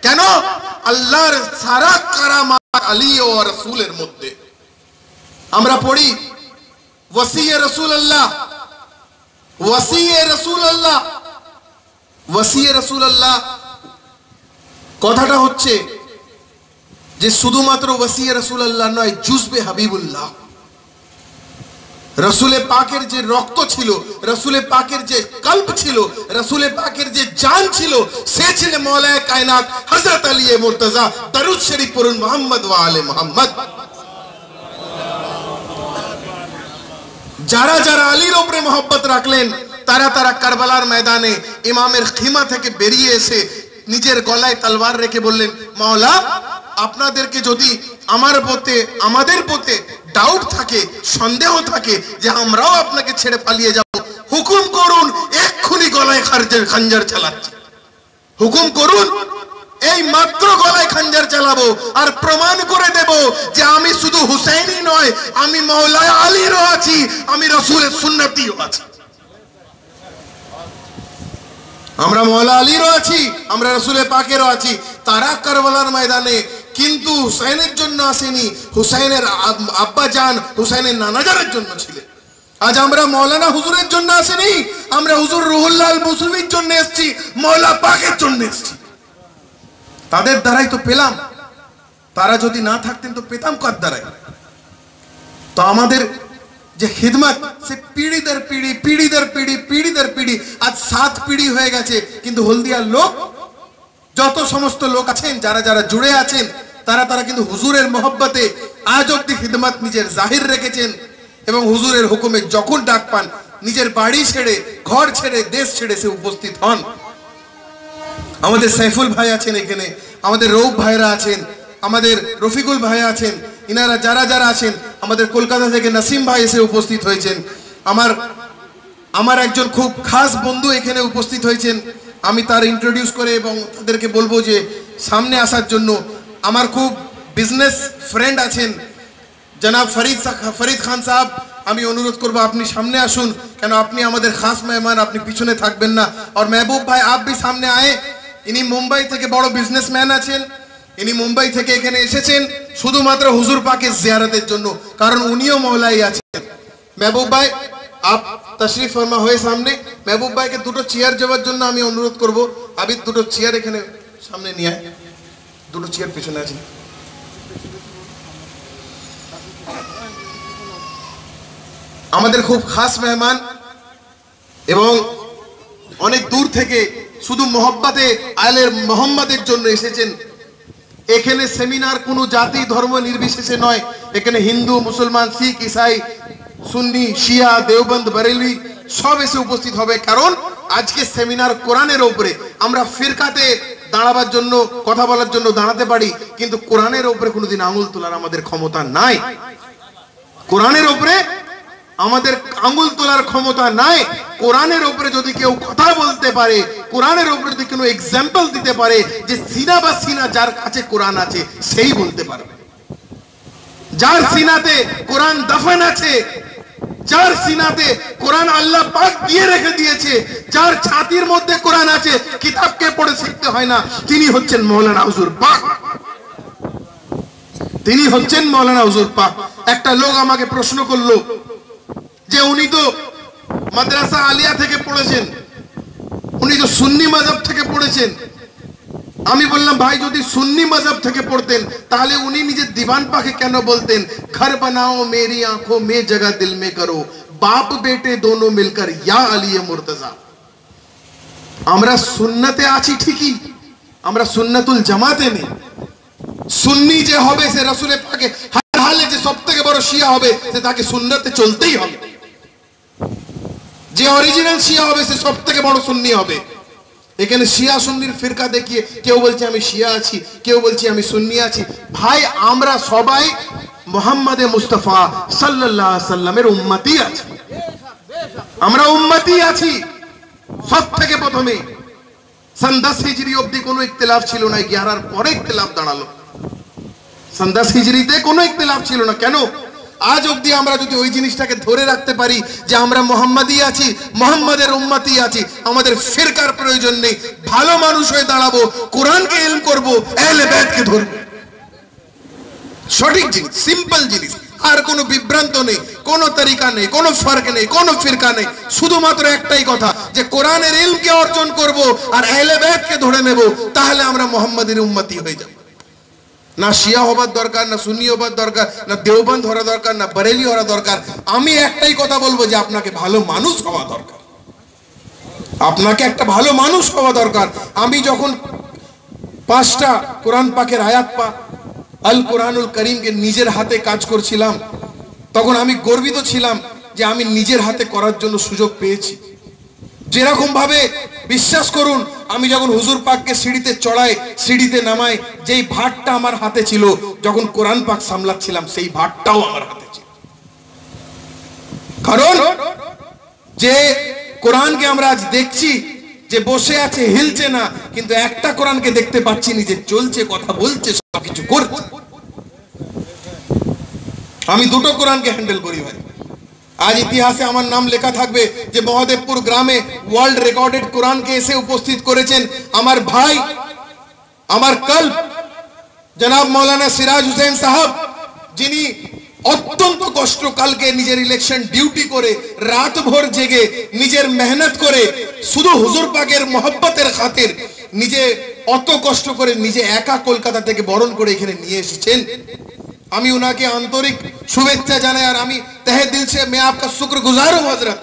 কেন? আল্লাহর সারা কারামাত আলী ও রাসূলের মধ্যে। আমরা পড়ি ওয়াসিয়ে রাসূলুল্লাহ, ওয়াসিয়ে রাসূলুল্লাহ, ওয়াসিয়ে রাসূলুল্লাহ। কথাটা হচ্ছে যে শুধুমাত্র ওয়াসিয়ে রাসূলুল্লাহ নয়, জুজবে হাবিবুল্লাহ। রসুলে পাকের যে রক্ত ছিল, রসুলে পাকের যে কল্ব ছিল, রসুলে পাকের যে জান ছিল, সে ছিল মওলায়ে কায়নাত হযরত আলী মুর্তজা। দরুদ শরীফ পড়ুন মুহাম্মদ ওয়া আলে মুহাম্মদ। যারা যারা আলীর উপরে মহব্বত রাখলেন তারা তারা কারবালার ময়দানে ইমামের খিমা থেকে বেরিয়ে এসে নিজের গলায় তলোয়ার রেখে বললেন মাওলা আপনাদেরকে যদি আমার প্রতি আমাদের প্রতি ডাউট থাকে, সন্দেহ থাকে যে আমরাও আপনাকে ছেড়ে পালিয়ে যাব, হুকুম করুন, এক্ষুনি গলায় খঞ্জর চালাচ্ছি। হুকুম করুন, এই মাত্র গলায় খঞ্জর চালাবো আর প্রমাণ করে দেব যে আমি শুধু হুসাইনি নয়, আমি মওলা আলীরও আছি, আমি রাসূলের সুন্নতিও আছি। আমরা মওলা আলীরও আছি, আমরা রাসূলের পাকেরও আছি। তারা কারবালার ময়দানে কিন্তু হুসাইনের জন্য আসেনি, হুসাইনের আব্বা জান, হুসাইনের নানা জানের জন্য ছিলেন। আজ আমরা মৌলানা হুজুরের জন্য আসেনি, আমরা হুজুর রুহুল লাল মুসবির জন্য এসেছি, মওলা পাকের জন্য এসেছি। তাদের দ্বারাই তো পেলাম, তারা যদি না থাকতেন তো পেতাম কার দ্বারাই? তো আমাদের যে খিদমত সে পিঢ়ি দর পিঢ়ি, পিঢ়ি দর পিঢ়ি, পিঢ়ি দর পিঢ়ি, আজ 7 পিঢ়ি হয়ে গেছে। কিন্তু হলদিয়ার লোক, যত সমস্ত লোক আছেন, যারা যারা জুড়ে আছেন, তারা তারা কিন্তু হুজুরের মহব্বতে আজ অবধি খিদমত নিজের জাহির রেখেছেন এবং হুজুরের হুকুমে যখন ডাক পান নিজের বাড়ি ছেড়ে, ঘর ছেড়ে, দেশ ছেড়ে সে উপস্থিত হন। আমাদের সাইফুল ভাই আছেন এখানে, আমাদের রৌফ ভাইরা আছেন, আমাদের রফিকুল ভাই আছেন, ইনারা যারা যারা আছেন, আমাদের কলকাতা থেকে নাসিম ভাই এসে উপস্থিত হয়েছেন। আমার একজন খুব খাস বন্ধু এখানে উপস্থিত হয়েছেন, আমি তার ইন্ট্রোডিউস করে এবং তাদেরকে বলবো যে সামনে আসার জন্য। আমার খুব বিজনেস ফ্রেন্ড আছেন জনাব ফরিদ খান সাহেব, আমি অনুরোধ করবো আপনি সামনে আসুন, কেন আপনি আমাদের খাস মেহমান, আপনি পিছনে থাকবেন না। আর মেহবুব ভাই আপ भी সামনে আয়ে, ইনি মুম্বাই থেকে বড় বিজনেসম্যান আছেন, ইনি মুম্বাই থেকে এখানে এসেছেন শুধুমাত্র হুজুর পাকের জিয়ারতের জন্য, কারণ উনিও মহলাই আছেন। মেহবুব ভাই আপ তশরিফ ফরমা হয়ে সামনে। মেহবুব ভাইকে দুটো চেয়ার যাওয়ার জন্য আমি অনুরোধ করব, আবি দুটো চেয়ার এখানে সামনে নিয়ে আয়, দুটো চেয়ার পিছনে আছে। আমাদের খুব খাস মেহমান এবং অনেক দূর থেকে শুধু মোহব্বতে আলে মোহাম্মদের জন্য এসেছেন। এখানে সেমিনার কোনো জাতি ধর্ম নির্বিশেষে নয়, এখানে হিন্দু, মুসলমান, শিখ, ইসাই, সুন্নি, শিয়া, দেওবন্দ, বরেলভি সব এসে উপস্থিত হবে। কারণ আজকে সেমিনার কোরআনের উপরে। আমরা ফিরকাতে দাঁড়াবার জন্য, কথা বলার জন্য দাঁড়াতে পারি, কিন্তু কোরআনের উপরে কোনোদিন আঙুল তোলার আমাদের ক্ষমতা নাই। কোরআনের উপরে আমাদের আঙুল তোলার ক্ষমতা নাই। কোরআনের উপরে যদি কেউ কথা বলতে পারে, কোরআনের উপরে যদি কোনো এক্সাম্পল দিতে পারে যে সিনা বা সিনা যার কাছে কোরআন আছে সেই বলতে পারবে। যার সিনাতে কোরআন দফন আছে, যার সিনাতে কোরআন আল্লাহ পাক দিয়ে রেখে দিয়েছে, যার ছাতির মধ্যে কোরআন আছে, কিতাবকে পড়ে শিখতে হয় না, তিনি হচ্ছেন মৌলানা হুজুর পাক। তিনি হচ্ছেন মৌলানা হুজুর পাক। একটা লোক আমাকে প্রশ্ন করলো যে উনি তো মাদ্রাসা আলিয়া থেকে পড়েছেন, উনি তো সুন্নি মাযহাব থেকে পড়েছেন। আমি বললাম ভাই যদি সুন্নি মাযহাব থেকে পড়তেন তাহলে উনি নিজে দিवान পাকে কেন বলতেন ঘর বানাও মেরি আঁখোं में जगह दिल में करो बाप बेटे दोनों मिलकर या अली मुर्तजा। আমরা সুন্নতে আছি ঠিকই, আমরা সুন্নাতুল জামাতে নেই। সুন্নি যে হবে সে রাসূল পাকে হর হালে যে সবথেকে বড় শিয়া হবে সে তাকে সুন্নতে চলতেই হবে। যে অরিজিনাল শিয়া হবে সে সবথেকে বড় সুন্নি হবে। এখানে শিয়া সুন্নির ফিরকা দেখিয়ে কেউ বলছে আমি শিয়া আছি, কেউ বলছে আমি সুন্নি আছি। ভাই আমরা সবাই মুহাম্মদে মুস্তাফা সাল্লাল্লাহু আলাইহি সাল্লামের উম্মতি আছি, আমরা উম্মতি আছি। সব থেকে প্রথমে সন 10 হিজরি অবধি কোনো ইখতিলাফ ছিল না, 11 পরে ইখতিলাফ দাঁড়ালো। সন 10 হিজরিতে কোনো ইখতিলাফ ছিল না। কেন? আজ অবধি আমরা যদি ওই জিনিসটাকে ধরে রাখতে পারি যে আমরা মুহাম্মাদি আছি, মুহাম্মাদের উম্মতি আছি, আমাদের ফিরকার প্রয়োজন নেই। ভালো মানুষ হয়ে দাঁড়াবো, কোরআনকে ইলম করব, আহলে বাইতকে ধরব। সঠিক জিনিস, সিম্পল জিনিস, আর কোনো বিভ্রান্ত নেই, কোনো তরিকা নেই, কোনো ফরক নেই, কোনো ফিরকা নেই। শুধুমাত্র একটাই কথা যে কোরআনের ইলমকে অর্জন করব আর আহলে বাইতকে ধরে নেব, তাহলে আমরা মুহাম্মাদের উম্মতি হয়ে যাব। না শিয়া হবার দরকার, না সুন্নি হবার দরকার, না দেওবন্দ হওয়া দরকার, না বরেলি হওয়া দরকার। আমি একটাই কথা বলবো যে আপনাকে ভালো মানুষ হওয়া দরকার, আপনাকে একটা ভালো মানুষ হওয়া দরকার। আমি যখন 5টা কোরআন পাকের আয়াত আল কোরআনুল করিমকে নিজের হাতে কাজ করছিলাম, তখন আমি গর্বিত ছিলাম যে আমি নিজের হাতে করার জন্য সুযোগ পেয়েছি। যেরকম ভাবে বিশ্বাস করুন, আমি যখন হুজুর পাককে সিঁড়িতে চড়াই, সিঁড়িতে নামাই, যেই ভাতটা আমার হাতে ছিল যখন কোরআন পাক সামলাচ্ছিলাম সেই ভাতটাও আমার হাতে ছিল। কারণ যে কোরআনকে আমরা আজ দেখছি যে বসে আছে, হিলছে না, কিন্তু একটা কোরআনকে দেখতে পাচ্ছি না যে চলছে, কথা বলছে, সবকিছু করছে। আমি দুটো কোরআনকে হ্যান্ডেল করি ভাই। आज ইতিহাসে আমার নাম লেখা থাকবে যে মহাদেবপুর গ্রামে ওয়ার্ল্ড রেকর্ডেড কোরআনকে এসে উপস্থিত করেছেন আমার ভাই, আমার কল্প জনাব মৌলানা সিরাজ হোসেন সাহেব, যিনি অত্যন্ত কষ্টকালকে নিজের ইলেকশন ডিউটি করে রাত ভোর জেগে নিজের মেহনত করে শুধু হুজুর পাকের মহব্বতের খাতির নিজে অত কষ্ট করে নিজে একা কলকাতা থেকে বরণ করে এখানে নিয়ে এসেছেন। আমি उनके आंतरिक शुभेच्छा जाने और আমি तहे दिल से मैं आपका शुक्रगुजार हूं हजरत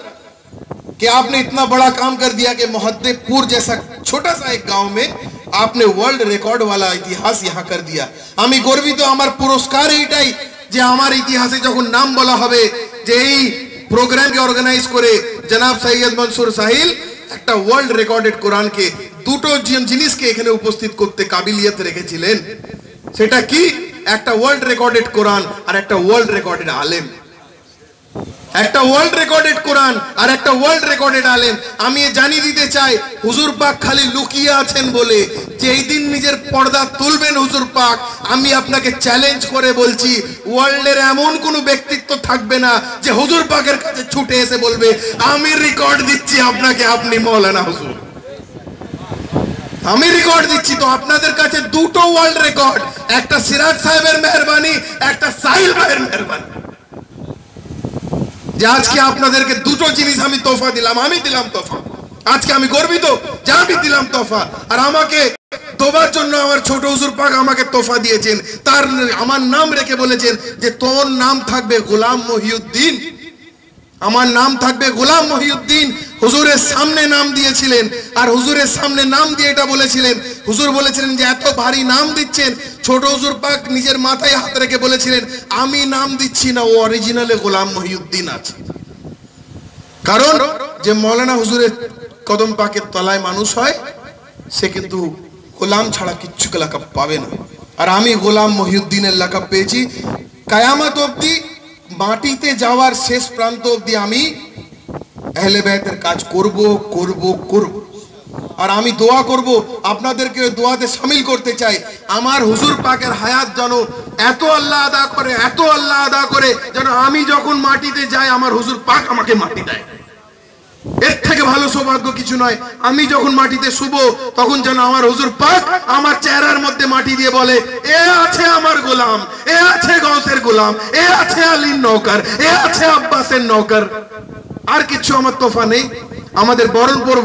कि आपने इतना बड़ा काम कर दिया कि मोहद्देपुर जैसा छोटा सा एक गांव में आपने वर्ल्ड रिकॉर्ड वाला इतिहास यहां कर दिया। আমি গর্বিত, আমার পুরস্কার এইটাই যে আমার ইতিহাসে যখন নাম বলা হবে যে এই প্রোগ্রামকে অর্গানাইজ করে জনাব সৈয়দ মনসুর সাহিল একটা ওয়ার্ল্ড রেকর্ডেড কোরআনকে দুটো জিনিসকে এখানে উপস্থিত করতে কাবিলিয়ত রেখেছিলেন, সেটা কি? একটা ওয়ার্ল্ড রেকর্ডেড কোরআন আর একটা ওয়ার্ল্ড রেকর্ডেড আলেম। একটা ওয়ার্ল্ড রেকর্ডেড কোরআন আর একটা ওয়ার্ল্ড রেকর্ডেড আলেম। আমি জানিয়ে দিতে চাই হুজুর পাক খালি লুকিয়ে আছেন বলে, যেই দিন নিজের পর্দা তুলবেন হুজুর পাক, আমি আপনাকে চ্যালেঞ্জ করে বলছি ওয়ার্ল্ডের এমন কোনো ব্যক্তিত্ব থাকবে না যে হুজুর পাকের কাছে ছুটে এসে বলবে আমি রেকর্ড দিচ্ছি আপনাকে, আপনি মৌলানা হুজুর, আমি রেকর্ড দিচ্ছি। তো আপনাদের কাছে দুটো ওয়ার্ল্ড রেকর্ড, একটা সিরাজ সাহেবের মেহরবানি, একটা সাহিল ভাইয়ের মেহরবানি, যে আজকে আপনাদেরকে দুটো জিনিস আমি তোফা দিলাম, আমি দিলাম তোফা। আজকে আমি গর্বিত যে আমি দিলাম তোফা। আর আমাকে তোবার জন্য আমার ছোট হুজুর পাক আমাকে তোফা দিয়েছেন, তার আমার নাম রেখে বলেছেন যে তোর নাম থাকবে গোলাম মহিউদ্দিন, আমার নাম থাকবে গোলাম মহিউদ্দিন। হুজুরের সামনে নাম দিয়েছিলেন, আর হুজুরের সামনে নাম দিয়ে এটা বলেছিলেন, হুজুর বলেছিলেন যে এত ভারী নাম দিচ্ছেন, ছোট হুজুর পাক নিজের মাথায় হাত রেখে বলেছিলেন আমি নাম দিচ্ছি না, ও অরিজিনালে গোলাম মহিউদ্দিন আছে। কারণ যে মৌলানা হুজুরের কদম পাকের তলায় মানুষ হয় সে কিন্তু গোলাম ছাড়া কিচ্ছু লাকাব পাবে না। আর আমি গোলাম মহিউদ্দিনের লাকাব পেয়েছি। কায়ামত অবধি মাটিতে যাওয়ার শেষ প্রান্ত অবধি আমি আহলে বাইতের কাজ করব করব করব। আর আমি দোয়া করব, আপনাদেরকে দোয়াতে শামিল করতে চাই, আমার হুজুর পাকের হায়াত যেন এত আল্লাহ আদা করে, এত আল্লাহ আদা করে, যেন আমি যখন মাটিতে যাই আমার হুজুর পাক আমাকে মাটি দেয়। এর থেকে ভালো সৌভাগ্য কিছু নয়। আমি যখন মাটিতে শুব তখন যেন আমার হুজুর পাক আমার চেহারার মধ্যে মাটি দিয়ে বলে এ আছে আমার গোলাম, এ আছে গৌসের গোলাম, এ আছে আলীর নৌকর, এ আছে আব্বাসের নৌকর। আর কিছু আমার তোফা নেই। আমাদের বরণপুর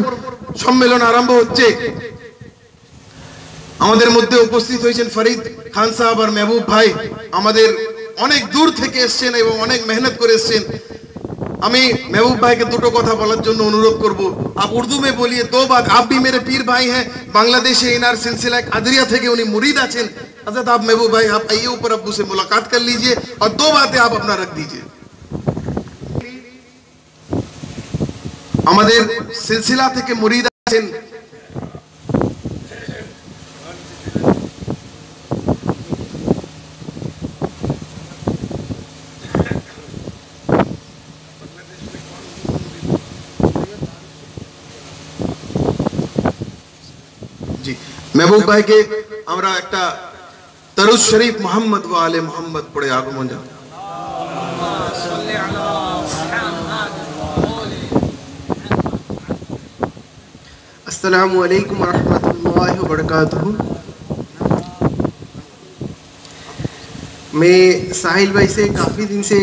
সম্মেলন আরম্ভ হচ্ছে। আমাদের মধ্যে উপস্থিত হয়েছেন ফরিদ খান সাহেব আর মেহবুব ভাই, আমাদের অনেক দূর থেকে এসছেন এবং অনেক মেহনত করে এসছেন। আমি महबूब भाई के দুটো কথা বলার জন্য অনুরোধ করব। आप उर्दू में बोलिए दो बात। आप भी मेरे पीर भाई हैं, बांग्लादेश इनार सिलसिला कादरिया थे उन्हीं मुरीद आছেন। हजरत आप महबूब भाई आप आइए ऊपर, अब्बू से मुलाकात कर लीजिए और दो बातें आप अपना रख दीजिए। আমাদের সিলসিলা থেকে মুরিদ আছেন जी महबूब भाई के আমরা একটা দরুদ শরীফ মোহাম্মদ ওয়া আলে মোহাম্মদ পড়ে আগমন জানাই। अस्सलामु अलैकुम व रहमतुल्लाहि व बरकातुहू। मैं साहिल भाई से काफ़ी दिन से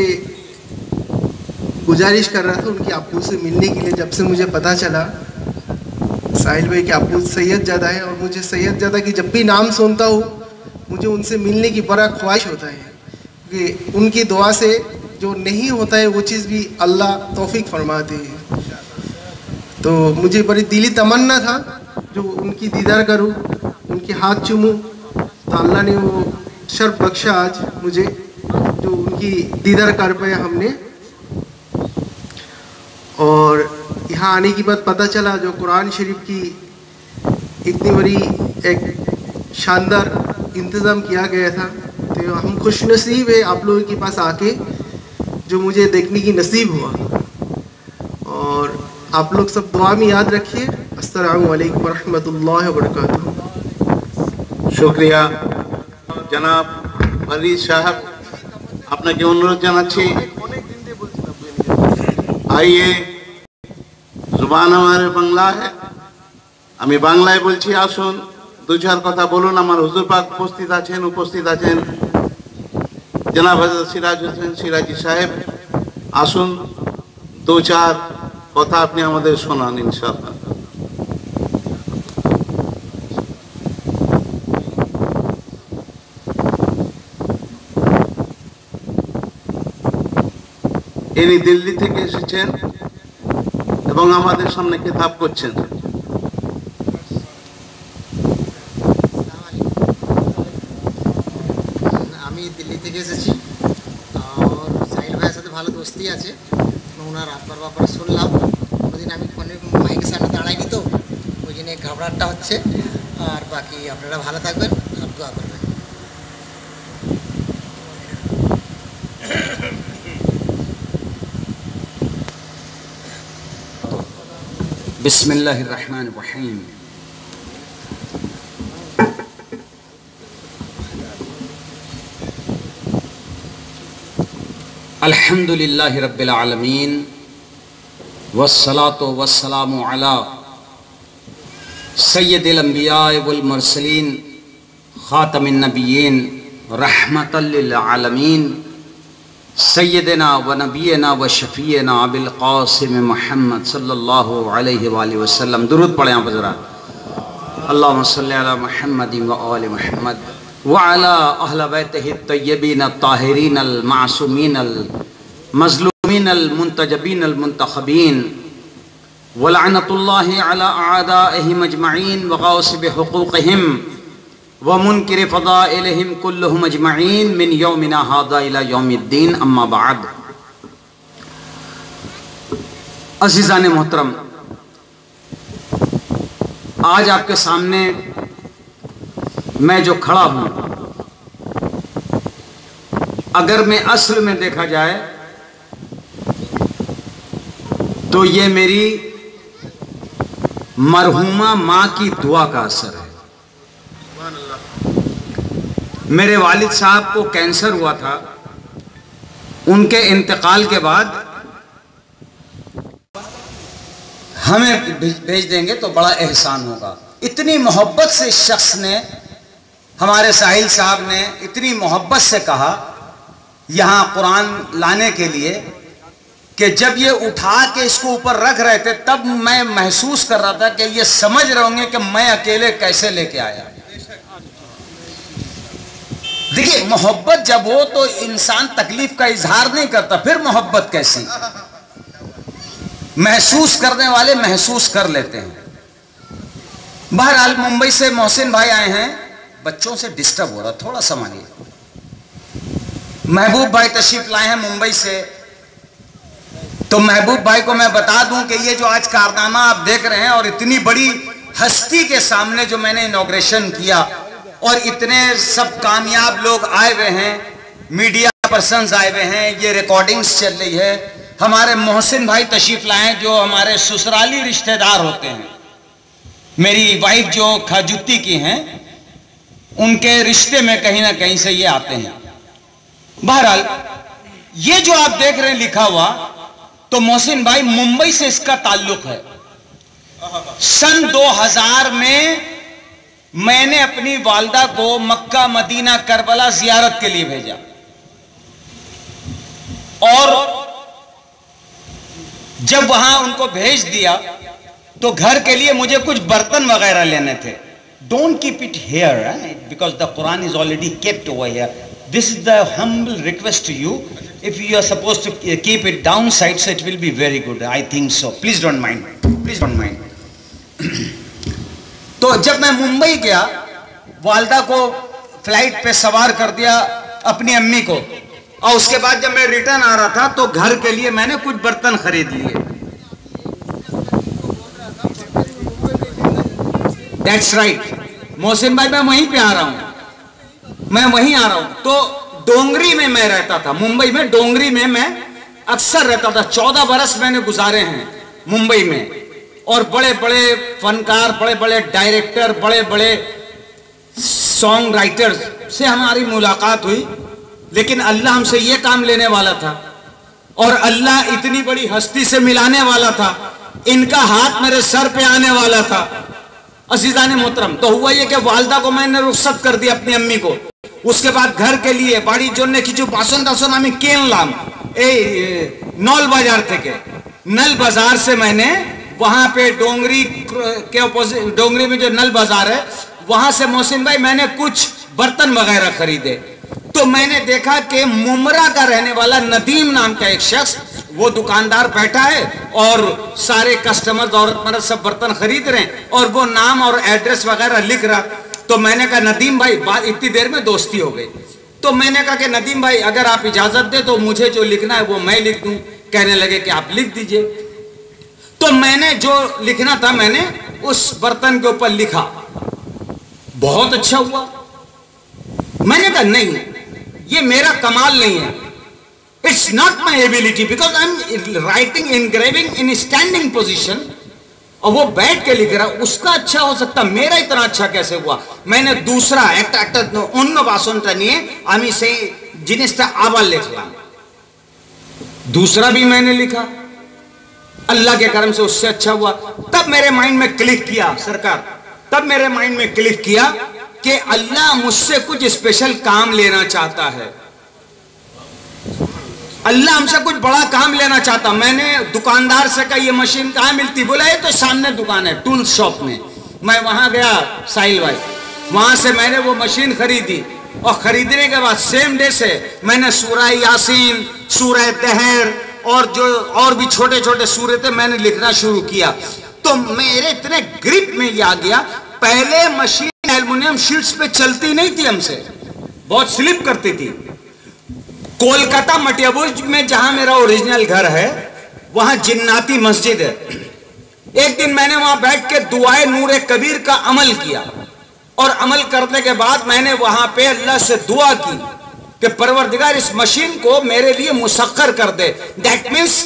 गुजारिश कर रहा था उनके अब्बू से मिलने के लिए। जब से मुझे पता चला साहिल भाई के अब्बू सैयद ज़्यादा है और मुझे सैयद ज़्यादा की जब भी नाम सुनता हूँ मुझे उनसे मिलने की बड़ा ख्वाहिश होता है, कि उनकी दुआ से जो नहीं होता है वो चीज़ भी अल्लाह तौफीक फरमाते हैं। तो मुझे बड़ी दिली तमन्ना था जो उनकी दीदार करूं, उनके हाथ चूमूं। तो अल्लाह ने वो शर्फ बख्शा आज मुझे, जो उनकी दीदार कर पाए हमने। और यहाँ आने के बाद पता चला जो कुरान शरीफ की इतनी बड़ी एक शानदार इंतज़ाम किया गया था, तो हम खुशनसीब है आप लोगों के पास आके, जो मुझे देखने की नसीब हुआ। और आप लोग सब दुआ में याद रखिए। अस्सलामु अलैकुम रहमतुल्लाहि व बरकातुहू। शुक्रिया जनाब फरीद साहब, আপনাকে অনুরোধ জানাচ্ছি आइए, जुबान हमारे बांग्ला है, আমি বাংলায় বলছি, আসুন দু চার কথা বলুন। আমার হুজুর পাক উপস্থিত আছেন জনাব হযরত সিরাজ হোসেন সিরাজি সাহেব, আসুন দু চার কথা আপনি আমাদের শোনান ইনশাআল্লাহ। ইনি দিল্লি থেকে এসেছেন এবং আমাদের সামনে কিতাব করছেন। আমি দিল্লি থেকে এসেছি দোস্তি আছে, ওনার আব্বার ব্যাপারে শুনলাম। কোনোদিন আমি ফোনে মাইকের সামনে দাঁড়াইনি, তো ওই জন্য ঘাবড়াটটা হচ্ছে। আর বাকি আপনারা ভালো থাকবেন আর দোয়া করবেন। बिस्मिल्लाहिर रहमानिर रहीम। अल्हम्दुलिल्लाहि रब्बिल आलमीन वस्सलातु वस्सलामु अला सय्यिदिल अंबिया वल मुरसलीन खातमिन नबिय्यीन रहमतल लिल आलमीन सय्यदना व नबीना व शफ़ीना अबिल क़ासिम मुहम्मद सल्लल्लाहु अलैहि वसल्लम। दुरूद पढ़ें आप ज़रा। अल्लाहुम्मा सल्लि अला मुहम्मद व आलि मुहम्मद व अला अहल बैतिहि तय्यबीन ताहिरीन अल मासूमीन अल मज़लूमीन अल मुंतजबीन अल मुंतखबीन व लअनतुल्लाहि अला अअदाइहिम अजमईन व गासिब हुकूक़िहिम व मुनकिर फ़दाइलिहिम कुल्लुहुम अजमईन मिन यौमिना हाज़ा इला यौमिद्दीन, अम्मा बाद। अज़ीज़ान मोहतरम, आज आपके सामने मैं जो खड़ा हूँ, अगर मैं असल में देखा जाए तो ये मेरी मरहूमा माँ की दुआ का असर है। मेरे वालिद साहब को कैंसर हुआ था, उनके इंतकाल के बाद हमें भेज देंगे तो बड़ा एहसान होगा। इतनी मोहब्बत से इस शख्स ने, हमारे साहिल साहब ने इतनी मोहब्बत से कहा यहाँ कुरान लाने के लिए कि जब ये उठा के इसको ऊपर रख रहे थे तब मैं महसूस कर रहा था कि ये समझ रहे होंगे कि मैं अकेले कैसे लेके आया। देखिए, मोहब्बत जब हो तो इंसान तकलीफ का इजहार नहीं करता, फिर मोहब्बत कैसी? महसूस करने वाले महसूस कर लेते हैं। बहरहाल मुंबई से मोहसिन भाई आए हैं, बच्चों से डिस्टर्ब हो रहा, थोड़ा संभालिए। महबूब भाई तशरीफ लाए हैं मुंबई से, तो महबूब भाई को मैं बता दूं कि ये जो आज कारनामा आप देख रहे हैं और इतनी बड़ी हस्ती के सामने जो मैंने इनॉग्रेशन किया और इतने सब कामयाब लोग आए हुए हैं, मीडिया पर्सन्स आए हुए हैं, ये रिकॉर्डिंग्स चल रही है। हमारे मोहसिन भाई तशरीफ लाए हैं जो हमारे ससुराली रिश्तेदार होते हैं। मेरी वाइफ जो खाजुती की हैं, उनके रिश्ते में कहीं ना कहीं से ये आते हैं। बहरहाल ये जो आप देख रहे हैं लिखा हुआ, तो मोहसिन भाई मुंबई से इसका ताल्लुक है। सन 2000 में मैंने अपनी वालदा को मक्का मदीना करबला जियारत के लिए भेजा और जब वहां उनको भेज दिया तो घर के लिए मुझे कुछ बर्तन वगैरह लेने थे। Don't keep it here because the Quran is already kept over here. This is the humble request to you, if you are supposed to keep it downside so it will be very good, I think so, please don't mind, please don't mind। तो जब मैं मुंबई गया, वालदा को flight पे सवार कर दिया अपनी अम्मी को, और उसके बाद जब मैं रिटर्न आ रहा था तो घर के लिए मैंने कुछ बर्तन खरीद लिए। That's right, मोहसिन भाई मैं वहीं पे आ रहा हूं, मैं वहीं आ रहा हूं। तो डोंगरी में मैं रहता था, मुंबई में डोंगरी में मैं अक्सर रहता था। 14 बरस मैंने गुजारे हैं मुंबई में, और बड़े बड़े फनकार, बड़े बड़े डायरेक्टर, बड़े बड़े सॉन्ग राइटर्स से हमारी मुलाकात हुई। लेकिन अल्लाह हमसे ये काम लेने वाला था और अल्लाह इतनी बड़ी हस्ती से मिलाने वाला था, इनका हाथ मेरे सर पे आने वाला था। अजीजान मोहतरम, तो हुआ ये कि वालदा को मैंने रुखसत कर दी अपनी अम्मी को। उसके बाद घर के लिए बाड़ी जोड़ने की जो बासन दासन हमें केन लाम नौल बाजार थे के नल बाजार से मैंने वहां पे डोंगरी के अपोजिट, डोंगरी में जो नल बाजार है वहां से मोहसिन भाई मैंने कुछ बर्तन वगैरह खरीदे। तो मैंने देखा कि मुमरा का रहने वाला नदीम नाम का एक शख्स, वो दुकानदार बैठा है और सारे कस्टमर औरत मर्द सब बर्तन खरीद रहे हैं और वो नाम और एड्रेस वगैरह लिख रहा। तो मैंने कहा नदीम भाई, बात इतनी देर में दोस्ती हो गई। तो मैंने कहा कि नदीम भाई अगर आप इजाजत दे तो मुझे जो लिखना है वो मैं लिख दूं। कहने लगे कि आप लिख दीजिए। तो मैंने जो लिखना था मैंने उस बर्तन के ऊपर लिखा, बहुत अच्छा हुआ। मैंने कहा नहीं, ये मेरा कमाल नहीं है, it's not my ability, because I am writing engraving in standing position, और वो बैठ के लिख रहा, उसका अच्छा हो सकता, मेरा इतना अच्छा कैसे हुआ। मैंने दूसरा অন্য বাসনটা নিয়ে আমি সেই জিনিসটা আবার লিখলাম, दूसरा भी मैंने लिखा, अल्लाह के करम से उससे अच्छा हुआ। तब मेरे माइंड में क्लिक किया सरकार, तब मेरे माइंड में क्लिक किया कि अल्लाह मुझसे कुछ स्पेशल काम लेना चाहता है, अल्लाह हमसे कुछ बड़ा काम लेना चाहता। मैंने दुकानदार से कहा ये मशीन कहाँ मिलती, बोला ये तो सामने दुकान है टूल शॉप में। मैं वहां गया साहिल भाई, वहां से मैंने वो मशीन खरीदी, और खरीदने के बाद सेम डे से मैंने सूरह यासीन, सूरह दहर और जो और भी छोटे छोटे सूरतें मैंने लिखना शुरू किया। तो मेरे इतने ग्रिप में ये आ गया, पहले मशीन एल्युमिनियम शीट्स पे चलती नहीं थी, हमसे बहुत स्लिप करती थी। कोलकाता मटियाबुर्ज में जहां मेरा ओरिजिनल घर है, वहां जिन्नाती मस्जिद है। एक दिन मैंने वहां बैठ के दुआए नूरे कबीर का अमल किया, और अमल करने के बाद मैंने वहां पे अल्लाह से दुआ की कि परवरदिगार इस मशीन को मेरे लिए मुसक्खर कर दे, दैट मीन्स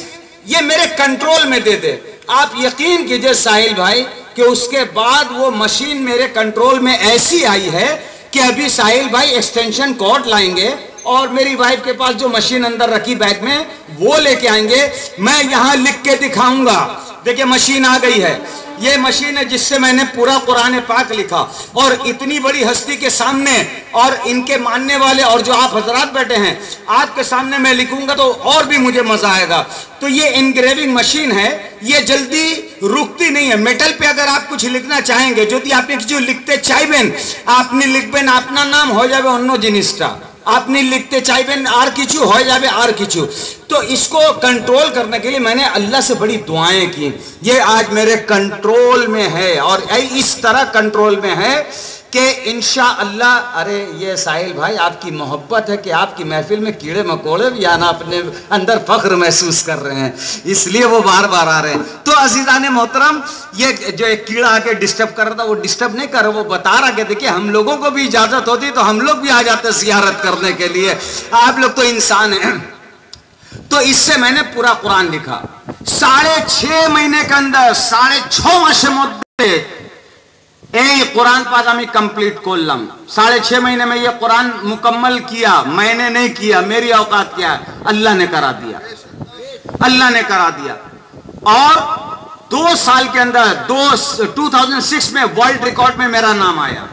ये मेरे कंट्रोल में दे दे। आप यकीन कीजिए साहिल भाई कि उसके बाद वो मशीन मेरे कंट्रोल में ऐसी आई है कि अभी साहिल भाई एक्सटेंशन कॉर्ड लाएंगे और मेरी वाइफ के पास जो मशीन अंदर रखी बैग में वो लेके आएंगे, मैं यहां लिख के दिखाऊंगा। देखिए मशीन आ गई है, ये मशीन है जिससे मैंने पूरा कुरान पाक लिखा, और इतनी बड़ी हस्ती के सामने और इनके मानने वाले और जो आप हजरात बैठे हैं आपके सामने मैं लिखूंगा तो और भी मुझे मजा आएगा। तो ये इनग्रेविंग मशीन है, ये जल्दी रुकती नहीं है। मेटल पे अगर आप कुछ लिखना चाहेंगे, जो आपने কিছু लिखते चाहबेन आपनी लिखबेन आपना नाम हो जाए अन्य जिनिसटा, आपने लिखते चाहबेन आर किचु हो जाए आर किचु। तो इसको कंट्रोल करने के लिए मैंने अल्लाह से बड़ी दुआएं की, ये आज मेरे कंट्रोल में है, और इस तरह कंट्रोल में है कि इंशाअल्लाह। अरे ये साहिल भाई आपकी मोहब्बत है कि आपकी महफिल में कीड़े मकोड़े भी आना अपने अंदर फख्र महसूस कर रहे हैं, इसलिए वो बार बार आ रहे हैं। तो अजीज़ान मोहतरम, ये जो एक कीड़ा आके डिस्टर्ब कर रहा था, वो डिस्टर्ब नहीं कर रहा, वो बता रहा कि देखिए हम लोगों को भी इजाजत होती तो हम लोग भी आ जाते जियारत करने के लिए, आप लोग तो इंसान हैं। तो इससे मैंने पूरा कुरान लिखा 6.5 महीने के अंदर, 6.5 मासेर मध्य এই কোরআন পাক আমি কমপ্লিট করলাম। 6.5 महीने में ये कुरान मुकम्मल किया, मैंने नहीं किया, मेरी औकात क्या है, अल्लाह ने करा दिया, अल्लाह ने करा दिया। और 2 साल के अंदर 2006 में वर्ल्ड रिकॉर्ड में मेरा नाम आया।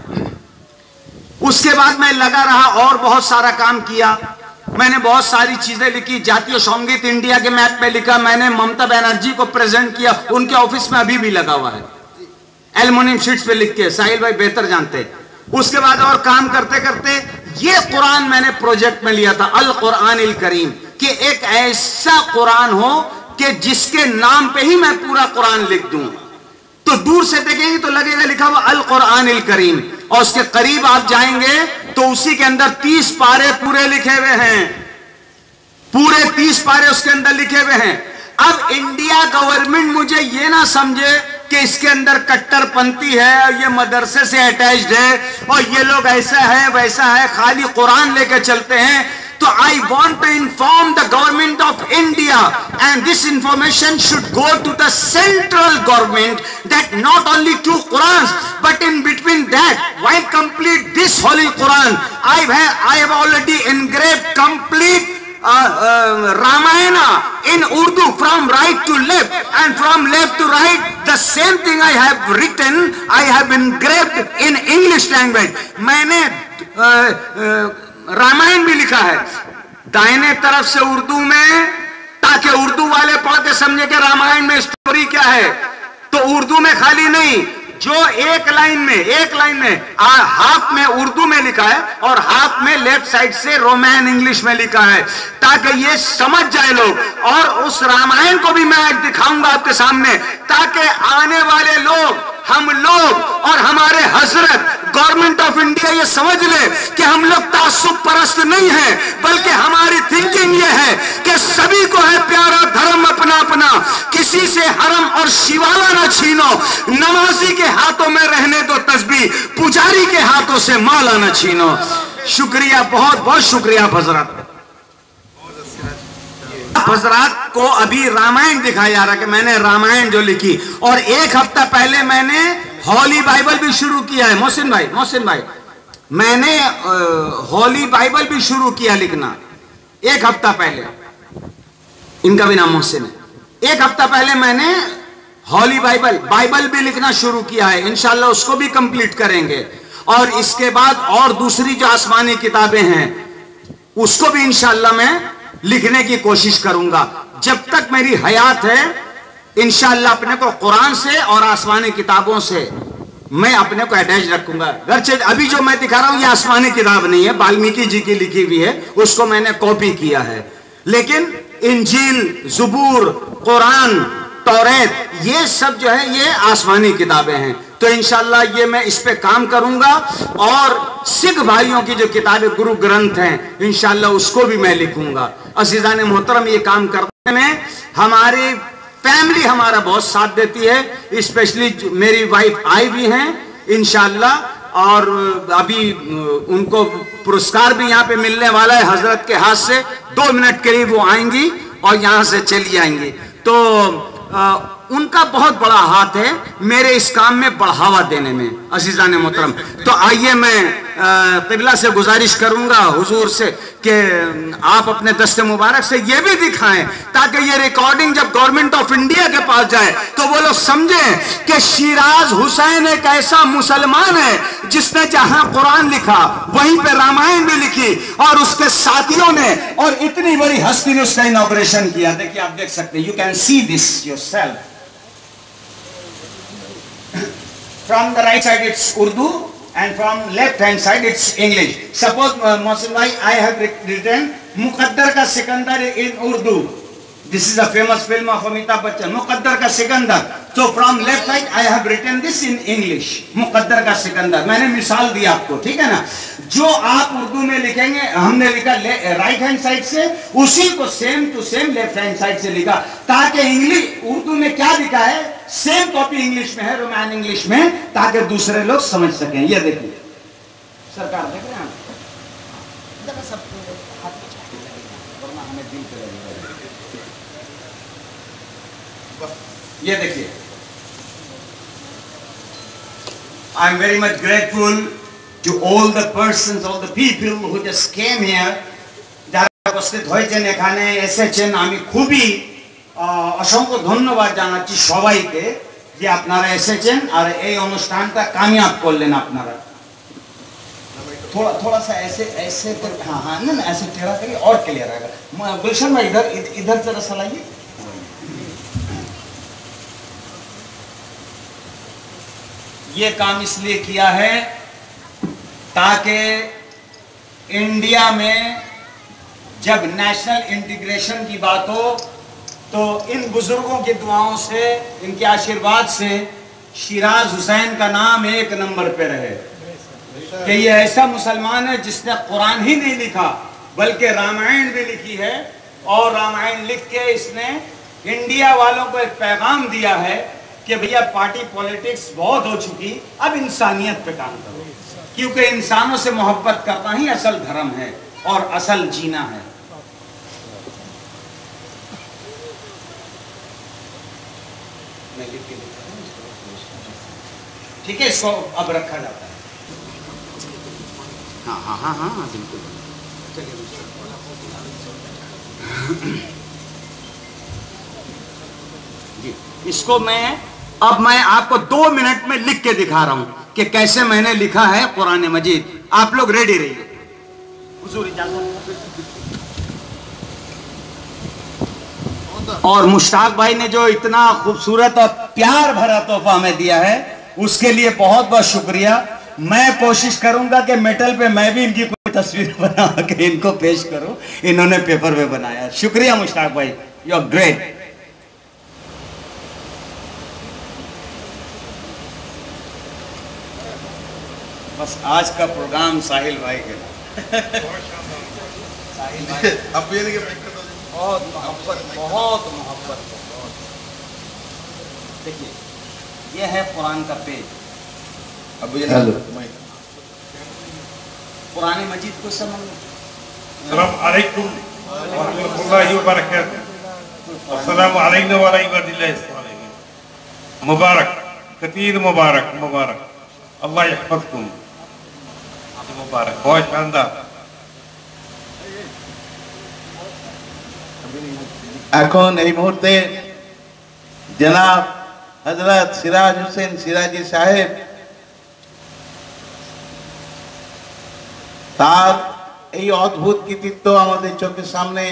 उसके बाद मैं लगा रहा और बहुत सारा काम किया, मैंने बहुत सारी चीजें लिखी, जातीय संगीत इंडिया के मैप में लिखा, मैंने ममता बनर्जी को प्रेजेंट किया, उनके ऑफिस में अभी भी लगा हुआ है एल्युमिनियम शीट्स पे लिख के, साहिल भाई बेहतर जानते। उसके बाद और काम करते करते ये कुरान मैंने प्रोजेक्ट में लिया था, अल कुरान अल करीम, कि एक ऐसा कुरान हो कि जिसके नाम पे ही मैं पूरा कुरान लिख दूं। तो दूर से देखेंगे तो लगेगा लिखा हुआ अल कुरान अल करीम, और उसके करीब आप जाएंगे तो उसी के अंदर 30 पारे पूरे लिखे हुए हैं, पूरे 30 पारे उसके अंदर लिखे हुए हैं। अब इंडिया गवर्नमेंट मुझे ये ना समझे कि इसके अंदर कट्टरपंथी है, ये मदरसे से अटैच्ड है और ये लोग ऐसा है वैसा है, खाली कुरान लेके चलते हैं। तो I want to inform the government of India, and this information should go to the central government, that not only to Quran but in between that while complete this holy Quran I have already engraved complete Ramayana in Urdu from right to left and from left to right. The same thing I have written, I have engraved in English language. मैंने रामायण भी लिखा है दाहिने तरफ से उर्दू में, ताकि उर्दू वाले पढ़ के समझे कि रामायण में स्टोरी क्या है। तो उर्दू में खाली नहीं, जो एक लाइन में हाफ में उर्दू में लिखा है और हाफ में लेफ्ट साइड से रोमन इंग्लिश में लिखा है, ताकि ये समझ जाए लोग। और उस रामायण को भी मैं आज दिखाऊंगा आपके सामने, ताकि आने वाले लोग, हम लोग और हमारे हजरत गवर्नमेंट ऑफ इंडिया ये समझ ले कि हम लोग तासुब परस्त नहीं है, बल्कि हमारी थिंकिंग ये है कि सभी को है प्यारा धर्म अपना अपना, किसी से हरम और शिवाला ना छीनो, नमाजी के हाथों में रहने दो तस्बीह, पुजारी के हाथों से माला ना छीनो। शुक्रिया, बहुत बहुत शुक्रिया हजरत। हजरत को अभी रामायण दिखाया जा रहा है कि मैंने रामायण जो लिखी, और एक हफ्ता पहले मैंने हॉली बाइबल भी शुरू किया है। मोहसिन भाई मैंने हॉली बाइबल भी शुरू किया लिखना एक हफ्ता पहले। इनका भी नाम मोहसिन है। एक हफ्ता पहले मैंने हॉली बाइबल भी लिखना शुरू किया है। इंशाल्लाह उसको भी कंप्लीट करेंगे, और इसके बाद और दूसरी जो आसमानी किताबें हैं उसको भी इंशाल्लाह मैं लिखने की कोशिश करूंगा। जब तक मेरी हयात है इंशाल्लाह अपने को कुरान से और आसमानी किताबों से मैं अपने को अटैच रखूंगा। गर्चे अभी जो मैं दिखा रहा हूं ये आसमानी किताब नहीं है, वाल्मीकि जी की लिखी हुई है, उसको मैंने कॉपी किया है। लेकिन इंजील, ज़ुबूर, कुरान, तौरात, ये सब जो है ये आसमानी किताबें हैं। तो इंशाल्लाह ये मैं इस पे काम करूंगा, और सिख भाइयों की जो किताबें गुरु ग्रंथ हैं इंशाल्लाह उसको भी मैं लिखूंगा। अज़ीज़ान मोहतरम, ये काम करने में हमारी फैमिली हमारा बहुत साथ देती है, स्पेशली मेरी वाइफ आई भी हैं इंशाल्लाह, और अभी उनको पुरस्कार भी यहाँ पे मिलने वाला है हजरत के हाथ से। 2 मिनट करीब वो आएंगी और यहाँ से चली आएंगी। तो उनका बहुत बड़ा हाथ है मेरे इस काम में बढ़ावा देने में। अज़ीज़ान मोहतरम, तो आइए मैं क़िबला से गुजारिश करूंगा हुजूर से कि आप अपने दस्ते मुबारक से ये भी दिखाएं, ताकि ये रिकॉर्डिंग जब गवर्नमेंट ऑफ इंडिया के पास जाए तो वो लोग समझें कि शिराज हुसैन एक ऐसा मुसलमान है जिसने जहां कुरान लिखा वहीं पे रामायण भी लिखी, और उसके साथियों ने, और इतनी बड़ी हस्ती ने उसका इनॉग्रेशन किया। देखिए, आप देख सकते हैं, you can see this yourself. From the right side it's Urdu, and from left hand side it's English. Suppose Mohsin bhai, I have written Muqaddar ka Sikandar in Urdu. This is a famous film of Amitabh Bachchan, Muqaddar ka Sikandar. So from left side I have written this in English, Muqaddar ka Sikandar. मैंने मिसाल दी आपको, ठीक है ना। जो आप उर्दू में लिखेंगे, हमने लिखा राइट हैंड साइड से, उसी को same to same left hand side से लिखा, ताकि इंग्लिश उर्दू में क्या लिखा है सेम कॉपी इंग्लिश में है, रोमन इंग्लिश में, ताकि दूसरे लोग समझ सकें। ये देखिए सरकार, देख रहे हैं आप, ये देखिए। I am very much grateful to all the persons, all the people who just came here. যারা উপস্থিত হয়েছেন এখানে এসেছেন, আমি খুবই অসংখ্য ধন্যবাদ জানাচ্ছি সবাইকে যে আপনারা এসেছেন আর এই অনুষ্ঠানটা কামিয়াব করলেন আপনারা। थोड़ा सा ऐसे ऐसे कर, हाँ ना ऐसे टेढ़ा करिए और क्लियर आएगा। गुलशन भाई इधर जरा चलाइए। ये काम इसलिए किया है ताकि इंडिया में जब नेशनल इंटीग्रेशन की बात हो तो इन बुजुर्गों की दुआओं से, इनके आशीर्वाद से शिराज हुसैन का नाम 1 नंबर पे रहे कि ये ऐसा मुसलमान है जिसने कुरान ही नहीं लिखा बल्कि रामायण भी लिखी है, और रामायण लिख के इसने इंडिया वालों को एक पैगाम दिया है कि भैया पार्टी पॉलिटिक्स बहुत हो चुकी, अब इंसानियत पे काम करो, क्योंकि इंसानों से मोहब्बत करना ही असल धर्म है और असल जीना है। ठीक है, इसको अब रखा जाता है। हाँ हाँ हाँ हाँ हाँ बिल्कुल। चलिए जी, इसको मैं आपको 2 मिनट में लिख के दिखा रहा हूं कि कैसे मैंने लिखा है कुरान मजीद। आप लोग रेडी रहिए। हुजूर इजाजत। और मुश्ताक भाई ने जो इतना खूबसूरत और प्यार भरा तोहफा हमें दिया है उसके लिए बहुत बहुत शुक्रिया। मैं कोशिश करूंगा कि मेटल पे मैं भी इनकी कोई तस्वीर बना के इनको पेश करूं। इन्होंने पेपर पे बनाया। शुक्रिया मुश्ताक भाई, यू आर ग्रेट। बस आज का प्रोग्राम साहिल भाई के अब ये बहुत मोहब्बत, बहुत मोहब्बत। देखिए ये है कुरान का पेज। अब ये पुराने मजीद को समझ। अस्सलाम अलैकुम व रहमतुल्लाहि व बरकातहू। अस्सलामु अलैना व अलैहि इबादिल्लाहि सालिहीन। मुबारक, कतीर मुबारक, मुबारक। अल्लाह यहफज़कुम। मुबारक, बहुत शानदार। এখন এই মুহূর্তে জনাব হযরত সিরাজ হোসেন সিরাজি সাহেব তার এই অদ্ভুত কৃতিত্ব আমাদের চোখের সামনে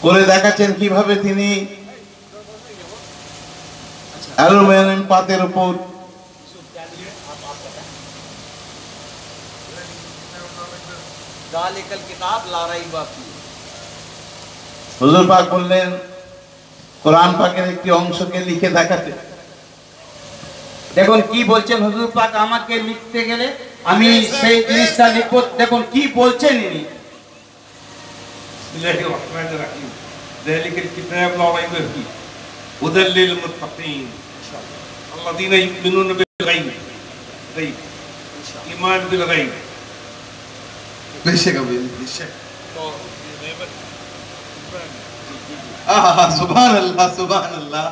করে দেখাচ্ছেন কিভাবে তিনি অ্যালুমিনিয়াম পাতের উপর जालिकल किताब ला रैब फीह। হুজুর পাক বললেন কোরআন পাকের একটি অংশকে লিখে দেখাতে। দেখুন কি বলছেন হুজুর পাক আমাকে লিখতে গেলে আমি সেই জিনিসটা লিখব। দেখুন কি বলছেন ইনি। बिस्मिल्लाहिर रहमानिर रहीम। ज़ालिकल किताब ला रैब फीह हुदल लिल मुत्तक़ीन अल्लज़ीना युमिनूना बिल गैब। ईमान बिल गैब। बेशक अभी बेशक। सुभान अल्लाह, सुभान अल्लाह।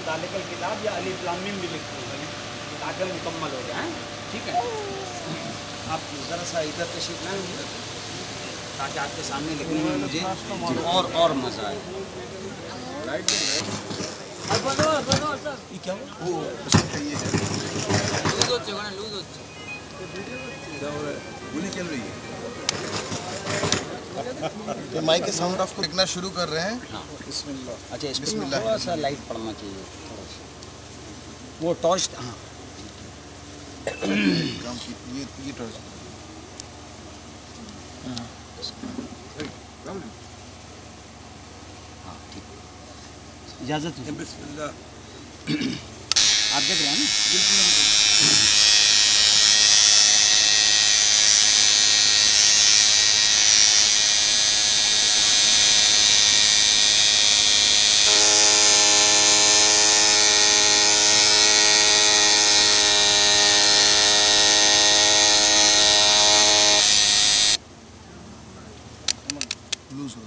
ज़ालिकल किताब या अलिफ लाम मीम भी लिख दो ताकि मुकम्मल हो जाए। ठीक है, आप ज़रा सा इधर तशरीफ लाएं ताकि आपके सामने लिखने में मुझे और मज़ा आए। माइक के साउंड ऑफ को देखना शुरू कर रहे हैं। हाँ बिस्मिल्लाह। अच्छा, इसमें थोड़ा सा लाइट पड़ना चाहिए, थोड़ा सा वो टॉर्च। हाँ ये टॉर्च। हाँ ठीक, इजाज़त है। बिस्मिल्लाह। आप देख रहे हैं ना? लूज हो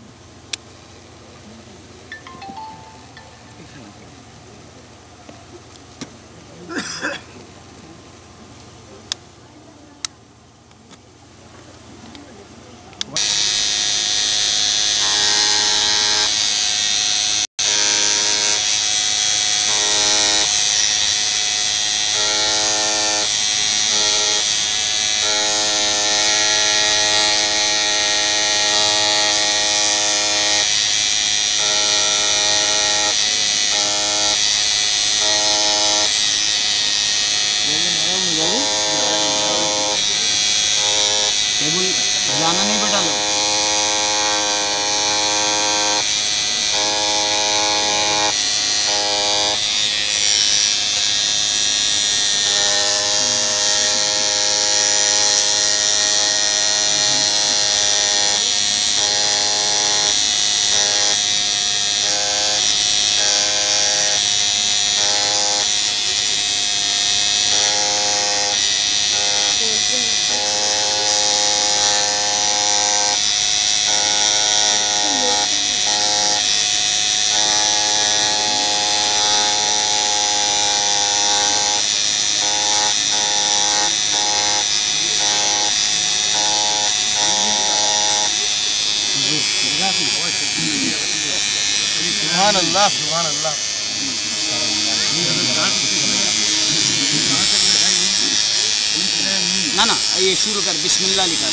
टेबल हिलाना नहीं बेटा लो। सुभान अल्लाह, सुभान अल्लाह। ना ना ये शुरू कर, बिस्मिल्लाह लिखा।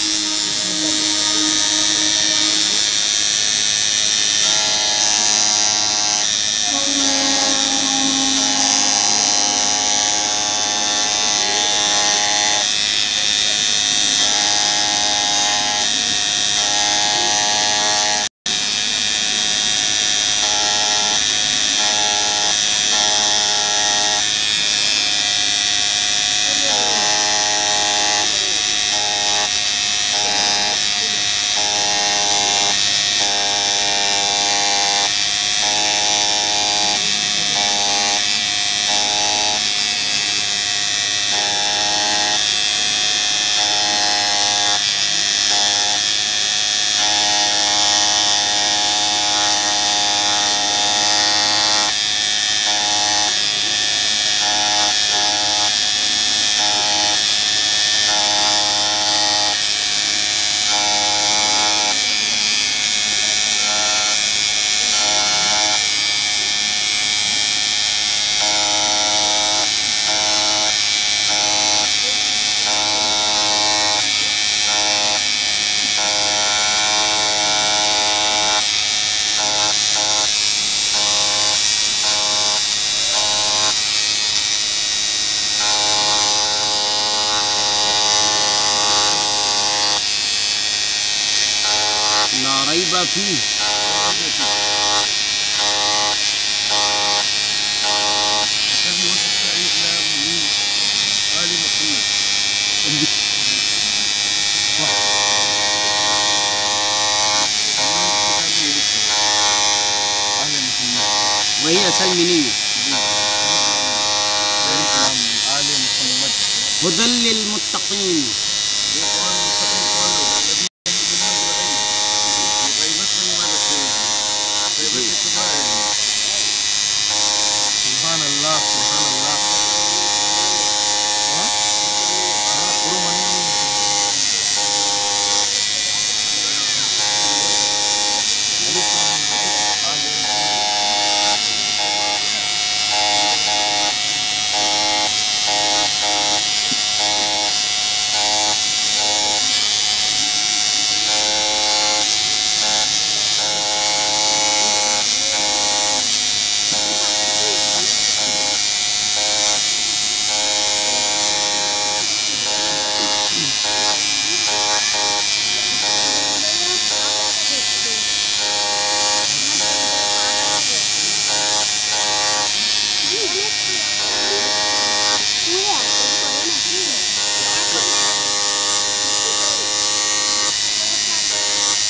रैब फीह वही असल मीनिंग है। हुदल लिल मुत्तकीन,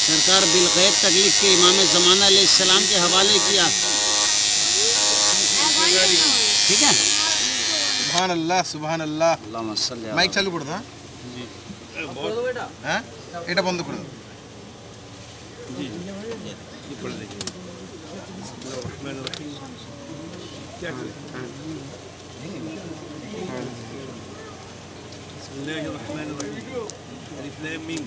सरकार बिलगैब तकलीफ के इमाम ज़माना अलैहिस्सलाम के हवाले किया। ठीक है, सुभान अल्लाह सुभान अल्लाह। माइक चालू कर दो। हाँ এটা বন্ধ করে দাও। জি জি পড়ে দেখি। रहमान रहीम क्या बिस्मिल्लाहिर रहमानिर रहीम अलिफ लाम मीम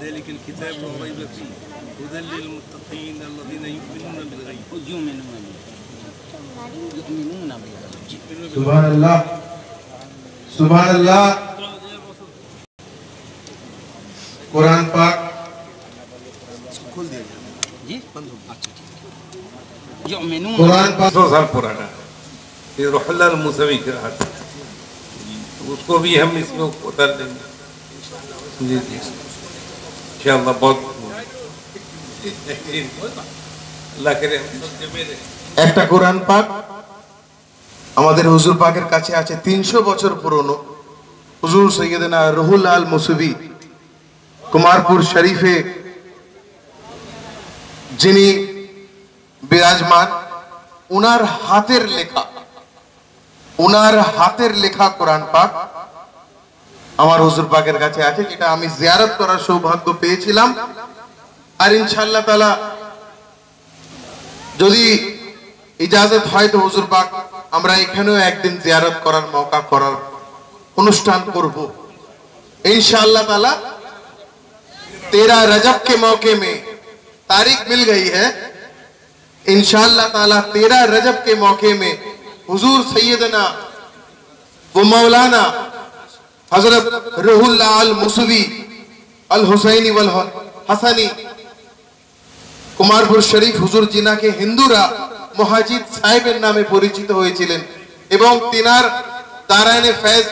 ذلك الكتاب لا ريب فيه هدى للمتقين الذين يؤمنون بالغيب सुभान अल्लाह सुभान अल्लाह। कुरान पाक खोल दिया जी, बंद हो। अच्छा युमिनून, कुरान पाक 100 साल पुराना ये रुहुल्लाह अल-मुसवी का हाथ, उसको भी हम इसमें उतार देंगे। जी जी इंशाअल्लाह। बहुत अल्लाह करे। একটা কোরআন পাক আমাদের হুজুর পাকের কাছে আছে 300 বছর পুরনো। হুজুর সৈয়দনা রুহুল আল মুসবি কুমারপুর শরীফে যিনি বিরাজমান, ওনার হাতের লেখা কোরআন পাক আমার হুজুর পাকের কাছে আছে, যেটা আমি জিয়ারত করার সৌভাগ্য পেয়েছিলাম। আর ইনশাআল্লাহ তাআলা যদি ইজাজত হয় তো হুজুর পাক আমরা এখানেও একদিন জিয়ারত করার মौका করার অনুষ্ঠান করব इंशाअल्लाह ताला। 13 रजब के मौके में तारीख मिल गई है इंशाअल्लाह ताला। 13 रजब के मौके में हुजूर सैयदना व मौलाना हजरत रुहुल्लाह अल मुसवी अल हुसैनी वल हसनी কুমারপুর শরীফ হুজুর জিনাকে হিন্দুরা মুহাজিদ সাহেবের নামে পরিচিত হয়েছিলেন এবং তিনার দারায়নে ফয়েজ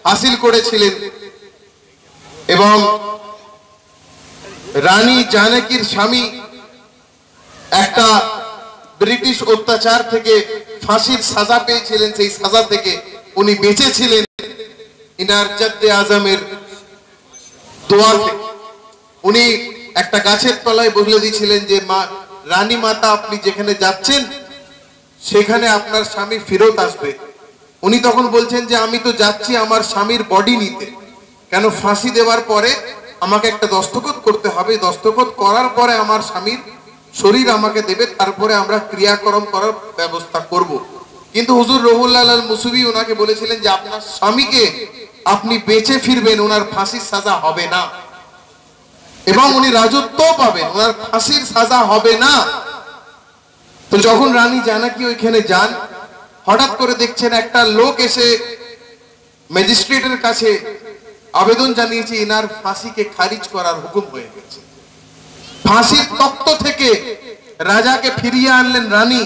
হাসিল করেছিলেন এবং রানী জানকীর স্বামী একটা ব্রিটিশ অত্যাচার থেকে ফাঁসির সাজা পেয়েছিলেন, সেই সাজা থেকে উনি বেঁচেছিলেন ইনার জাদ্দে আজমের দোয়া থেকে। উনি একটা গাছের তলায় বলে দিয়েছিলেন যে মা রানী মাতা আপনি যেখানে যাচ্ছেন সেখানে আপনার স্বামী ফেরত আসবে। উনি তখন বলছেন যে আমি তো যাচ্ছি আমার স্বামীর বডি নিতে, কেন ফাঁসি দেওয়ার পরে আমাকে একটা দস্তখত করতে হবে, দস্তখত করার পরে আমার স্বামীর শরীর আমাকে দেবে, তারপরে আমরা ক্রিয়াকর্ম করার ব্যবস্থা করব। কিন্তু হুজুর রুহুল্লাহ আল মুসবি ওনাকে বলেছিলেন যে আপনার স্বামীকে আপনি বেঁচে ফিরবেন, ওনার ফাঁসির সাজা হবে না এবং উনি রাজত্ব পাবেন, ওনার ফাঁসির সাজা হবে না। তো যখন রানী জানকী ওইখানে যান, হঠাৎ করে দেখছেন একটা লোক এসে ম্যাজিস্ট্রেটের কাছে আবেদন জানিয়েছে ইনার ফাঁসিকে খারিজ করার হুকুম হয়ে গেছে। ফাঁসির তখ্ত থেকে রাজাকে ফিরিয়ে আনলেন রানী,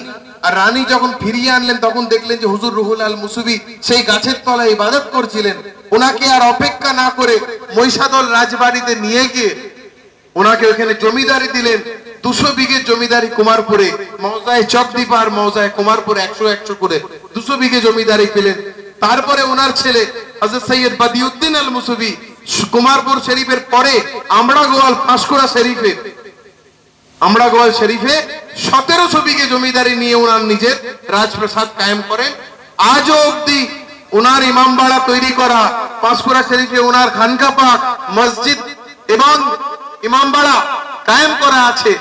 আর রানী যখন ফিরিয়ে আনলেন তখন দেখলেন যে হুজুর রুহুল আল মুসবি সেই গাছের তলায় ইবাদত করছিলেন। ওনাকে আর অপেক্ষা না করে মহিষাদল রাজবাড়িতে নিয়ে গিয়ে ওনাকে ওখানে জমিদারি দিলেন। 200 বিঘে জমিদারি কুমারপুরে, মৌজায় চকদীপা আর মৌজায় কুমারপুরে 100 করে 200 বিঘে জমিদারি পেলেন। তারপরে ওনার ছেলে হযরত সৈয়দ বদিউদ্দিন আল মুসবি কুমারপুর শরীফের পরে আমড়াগোয়াল পাঁশকুড়া শরীফে 1700 বিঘে জমিদারি নিয়ে ওনার নিজের রাজপ্রাসাদ কায়েম করেন। আজও অবধি ওনার ইমামবাড়া তৈরি করা, পাঁশকুড়া শরীফে ওনার খানকা পাক, মসজিদ এবং ইমামবাড়া কায়েম করা আছে,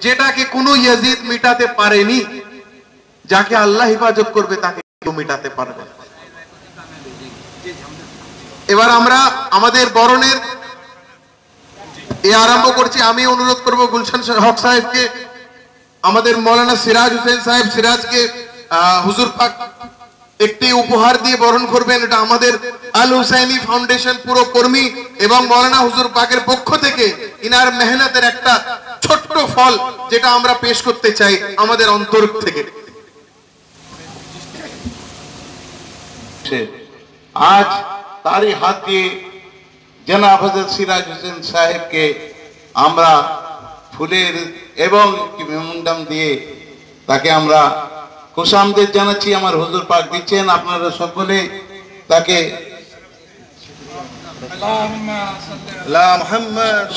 যেটাকে কোনো ইয়াজিদ মিটাতে পারেনি। যাকে আল্লাহ হেফাজত করবে তাকে কেউ মিটাতে পারবে না। এবার আমরা আমাদের বরণের আরম্ভ করছি। আমি অনুরোধ করব গুলশান হক সাহেবকে, আমাদের মৌলানা সিরাজ হোসেন সাহেব, সিরাজকে হুজুর পাক একটি উপহার দিয়ে বরণ করবেন। এটা আমাদের আল হুসাইনি ফাউন্ডেশন পুরো কর্মী এবং মৌলানা হুজুর পাকের পক্ষ থেকে ইনার মেহনতের একটা ছোট্ট ফল, যেটা আমরা পেশ করতে চাই আমাদের অন্তর থেকে। আজ তারই হাত দিয়ে জনাব হযরত সিরাজ হোসেন সাহেবকে আমরা ফুলের এবং মেমুন্ডাম দিয়ে তাকে আমরা খুশামদেদ জানাচ্ছি। আমার হুজুর পাক দিচ্ছেন, আপনারা সকলে তাকে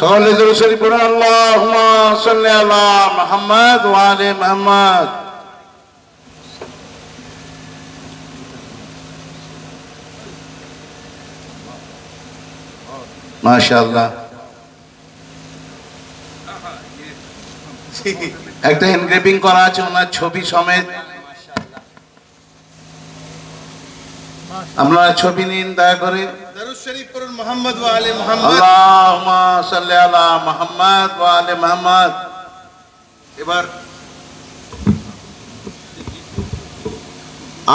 সকলে দরুদ শরীফ পড়ুন। আল্লাহুম্মা সাল্লি আলা মুহাম্মদ ওয়া আলি মুহাম্মদ। মাশাআল্লাহ, একটা এনগ্রেভিং করা আছে ওনার ছবি সমেত। আপনারা ছবি নিন দয়া করে। দরুদ শরীফ পড়ুন মুহাম্মদ ওয়া আলি মুহাম্মদ। আল্লাহুম্মা সাল্লি আলা মুহাম্মদ ওয়া আলি মুহাম্মদ। এবার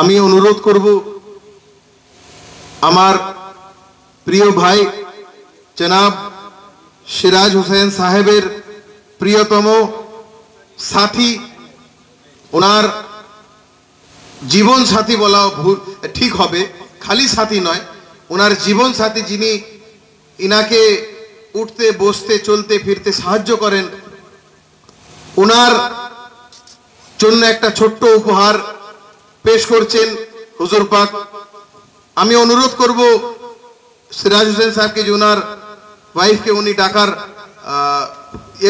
আমি অনুরোধ করব আমার প্রিয় ভাই জনাব সিরাজ হোসেন সাহেবের প্রিয়তম সাথী, ওনার জীবন সাথী বলা ভুল ঠিক হবে, খালি সাথী নয়, ওনার জীবন সাথী, যিনি ইনাকে উঠতে বসতে চলতে ফিরতে সাহায্য করেন, ওনার জন্য একটা ছোট্ট উপহার পেশ করছেন হুজুর পাক। আমি অনুরোধ করব সিরাজ হোসেন সাহেবকে যে ওনার ওয়াইফকে উনি ডাকার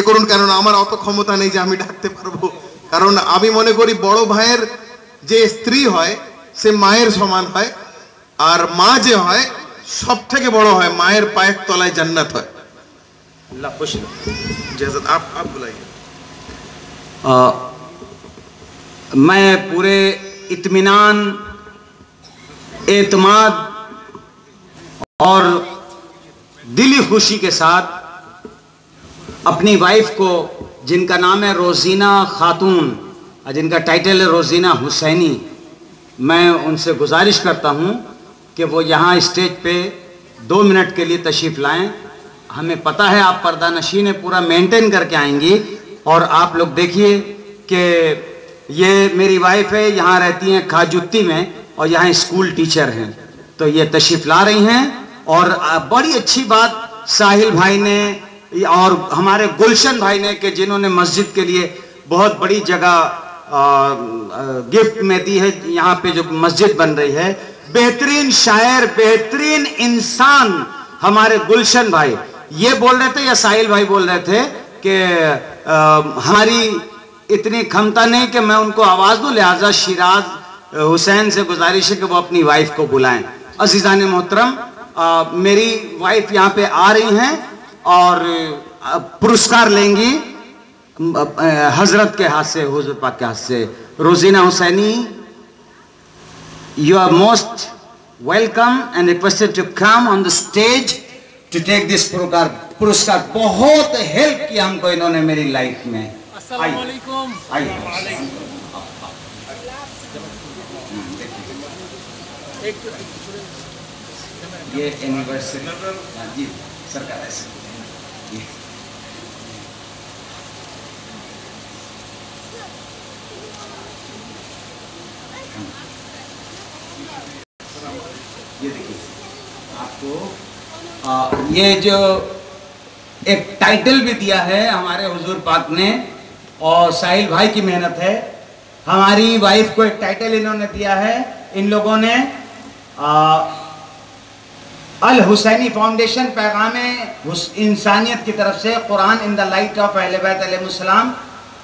করুন, কেননা আমার অত ক্ষমতা নেই যে আমি ডাকতে পারবো। কারণ আমি মনে করি বড় ভাইয়ের যে স্ত্রী হয় সে মায়ের সমান হয়, আর মা যে হয় সব থেকে বড় হয়, মায়ের পায়ের তলায় জান্নাত হয়। आप बुलाइए। मैं पूरे इत्मीनान, एतमाद और दिली खुशी के साथ अपनी वाइफ को, जिनका नाम है रोजीना खातून और जिनका टाइटल है रोजीना हुसैनी, मैं उनसे गुजारिश करता हूं कि वो यहाँ स्टेज पे 2 मिनट के लिए तशरीफ़ लाएं। हमें पता है आप पर्दा नशीन है, पूरा मेंटेन करके आएंगी। और आप लोग देखिए कि ये मेरी वाइफ है, यहाँ रहती हैं खाजुत्ती में और यहाँ स्कूल टीचर हैं, तो ये तशरीफ़ ला रही हैं। और बड़ी अच्छी बात साहिल भाई ने और हमारे गुलशन भाई ने कि जिन्होंने मस्जिद के लिए बहुत बड़ी जगह गिफ्ट में दी है। यहाँ पे जो मस्जिद बन रही है, बेहतरीन शायर, बेहतरीन इंसान हमारे गुलशन भाई ये बोल रहे थे, या साहिल भाई बोल रहे थे कि हमारी इतनी क्षमता नहीं कि मैं उनको आवाज़ दूँ, लिहाजा सिराज हुसैन से गुजारिश है कि वो अपनी वाइफ को बुलाएं। अज़ीज़ान मोहतरम, मेरी वाइफ यहाँ पे आ रही हैं और पुरस्कार लेंगी हजरत के हाथ से, हुजूर पाक के हाथ से। Rozina Hussaini, you are most welcome and requested to come on the stage to take this पुरस्कार। बहुत हेल्प किया हमको इन्होंने मेरी लाइफ में। अस्सलाम वालेकुम। ये एनिवर्सरी जी सरकार ऐसे ये देखिए आपको ये जो एक टाइटल भी दिया है हमारे हुजूर पाक ने और साहिल भाई की मेहनत है। हमारी वाइफ को एक टाइटल इन्होंने दिया है, इन लोगों ने अल हुसैनी फाउंडेशन पैगाम इंसानियत की तरफ से Quran in the light of अहले बैत अलैहिस्सलाम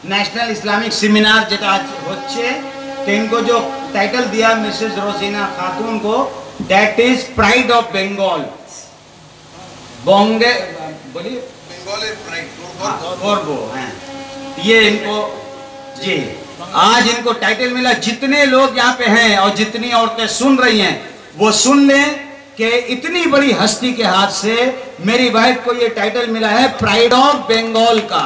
नेशनल इस्लामिक सेमिनार जेटा आज होच्छे, तो इनको जो टाइटल दिया मिसेस रोजीना खातून को, that is pride of Bengal. बोंगे बोलिए ये इनको जी आज इनको टाइटल मिला। जितने लोग यहाँ पे हैं और जितनी औरतें सुन रही हैं वो सुन लें कि इतनी बड़ी हस्ती के हाथ से मेरी वाइफ को ये टाइटल मिला है प्राइड ऑफ बंगाल का।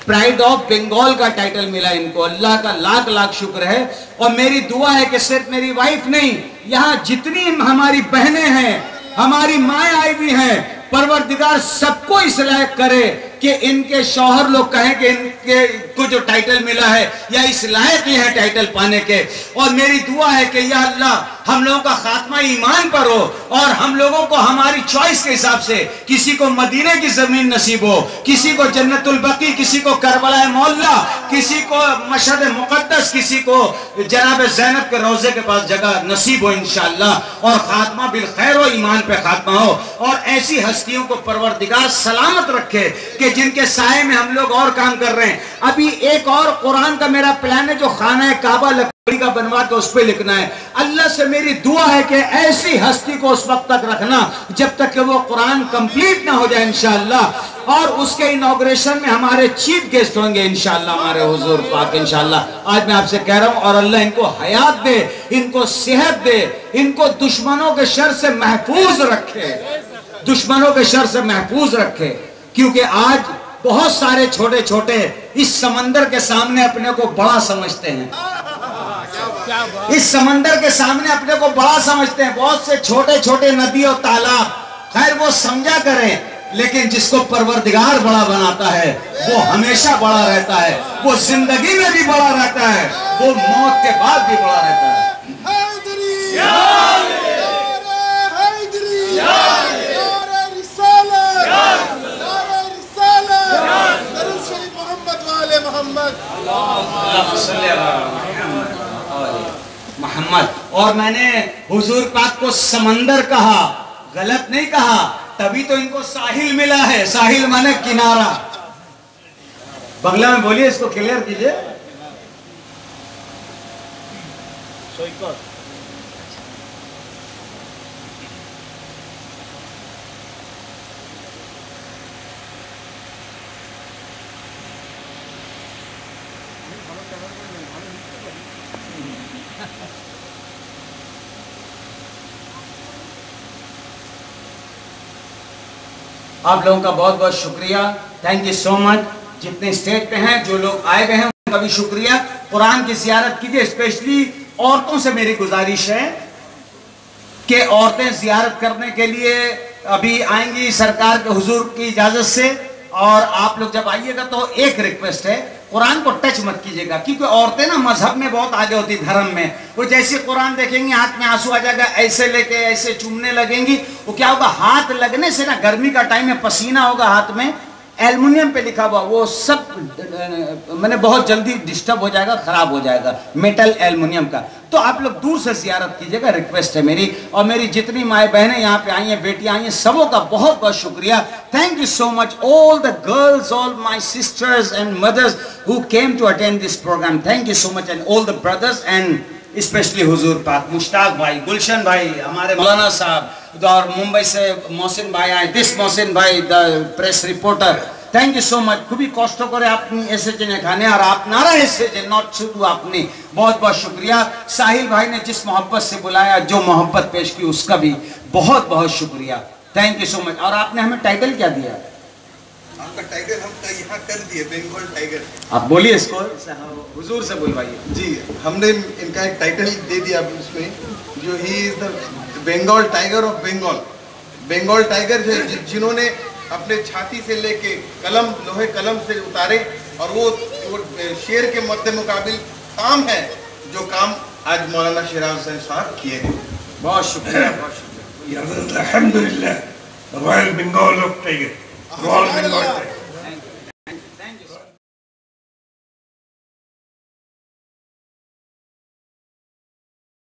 प्राइड ऑफ बंगाल का टाइटल मिला इनको, अल्लाह का लाख लाख शुक्र है। और मेरी दुआ है कि सिर्फ मेरी वाइफ नहीं, यहाँ जितनी हमारी बहनें हैं, हमारी माएँ आई हुई हैं, परवरदिगार सबको इस लायक करे कि इनके शौहर लोग कहें कि इनके को जो टाइटल मिला है या इस लायक ही है टाइटल पाने के। और मेरी दुआ है कि या अल्लाह हम लोगों का खात्मा ईमान पर हो और हम लोगों को हमारी चॉइस के हिसाब से, किसी को मदीने की जमीन नसीब हो, किसी को जन्नतुल बकी, किसी को करबला मौला, किसी को मशहद मुकद्दस, किसी को जनाब ज़ैनब के रोजे के पास जगह नसीब हो इंशाअल्लाह। और खात्मा बिल खैर हो, ईमान पे खात्मा हो और ऐसी हस्तियों को परवरदिगार सलामत रखे कि जिनके साए में हम लोग और काम कर रहे हैं। अभी एक और कुरान का मेरा प्लान है जो खाना काबा लकड़ी का बनवा के उस पर लिखना है। अल्लाह से मेरी दुआ है कि ऐसी हस्ती को उस वक्त तक रखना जब तक कि वो कुरान कंप्लीट ना हो जाए इंशाअल्लाह। और उसके इनॉग्रेशन में हमारे चीफ गेस्ट होंगे इंशाअल्लाह, हमारे हुजूर पाक इंशाअल्लाह। आज मैं आपसे कह रहा हूं और अल्लाह इनको हयात दे, इनको सेहत दे, इनको दुश्मनों के शर से महफूज रखे, दुश्मनों के शर से महफूज रखे। क्योंकि आज बहुत सारे छोटे छोटे इस समंदर के सामने अपने को बड़ा समझते हैं, इस समंदर के सामने अपने को बड़ा समझते हैं। बहुत से छोटे छोटे नदी और तालाब, खैर वो समझा करें, लेकिन जिसको परवरदिगार बड़ा बनाता है वो हमेशा बड़ा रहता है, वो जिंदगी में भी बड़ा रहता है, वो मौत के बाद भी बड़ा रहता है। मोहम्मद। और मैंने हुजूर पाक को समंदर कहा, गलत नहीं कहा, तभी तो इनको साहिल मिला है। साहिल माने किनारा। बंगला में बोलिए, इसको क्लियर कीजिए। आप लोगों का बहुत बहुत शुक्रिया, थैंक यू सो मच। जितने स्टेज पे हैं, जो लोग आए गए हैं, उनका भी शुक्रिया। कुरान की ज़ियारत कीजिए। स्पेशली औरतों से मेरी गुजारिश है कि औरतें ज़ियारत करने के लिए अभी आएंगी सरकार के हुजूर की इजाज़त से। और आप लोग जब आइएगा तो एक रिक्वेस्ट है, कुरान को टच मत कीजिएगा, क्योंकि औरतें ना मजहब में बहुत आगे होती, धर्म में। वो जैसे कुरान देखेंगी हाथ में आंसू आ जाएगा, ऐसे लेके ऐसे चूमने लगेंगी। वो क्या होगा, हाथ लगने से ना, गर्मी का टाइम में पसीना होगा हाथ में, एल्युमिनियम पे लिखा हुआ, वो सब मैंने बहुत जल्दी डिस्टर्ब हो जाएगा, खराब हो जाएगा, मेटल एल्युमिनियम का। तो आप लोग दूर से ज़ियारत कीजिएगा, रिक्वेस्ट है मेरी। और मेरी जितनी माए बहनें यहाँ पे आई हैं, बेटियाँ आई हैं, सबों का बहुत बहुत शुक्रिया। Thank you so much all the girls, all my sisters and mothers who came to attend this programme. Thank you so much and all the brothers and specially हुजूर पाक, मुश्ताक भाई, गुलशन भाई, हमारे मौलाना साहब, और मुंबई से मोहसिन भाई आए, दिस मोहसिन भाई the press reporter. Thank you so much. খুবই কষ্ট করে আপনি এসেছেন এখানে আর আপনারা এসেছেন, নট শুধু আপনি। बहुत बहुत शुक्रिया। साहिल भाई ने जिस मोहब्बत से बुलाया, जो मोहब्बत पेश की, उसका भी बहुत बहुत शुक्रिया। Thank you so much. और आपने हमें टाइटल क्या दिया? आपका टाइगर हम यहाँ कर दिए, बंगाल टाइगर। आप बोलिए इसको, हुजूर से बुलवाइए। जी, हमने इनका एक टाइटल दे दिया उसमें, जो he is the Bengal tiger of Bengal. Bengal tiger जिन्होंने अपने छाती से लेके कलम, लोहे कलम से उतारे, और वो शेर के मद्दे मुकाबिल काम है जो काम आज मौलाना शिराज हुसैन साहब किए हैं। बहुत शुक्रिया, बहुत शुक्रिया। अल्हम्दुलिल्लाह, royal Bengal of tiger, royal Bengal tiger.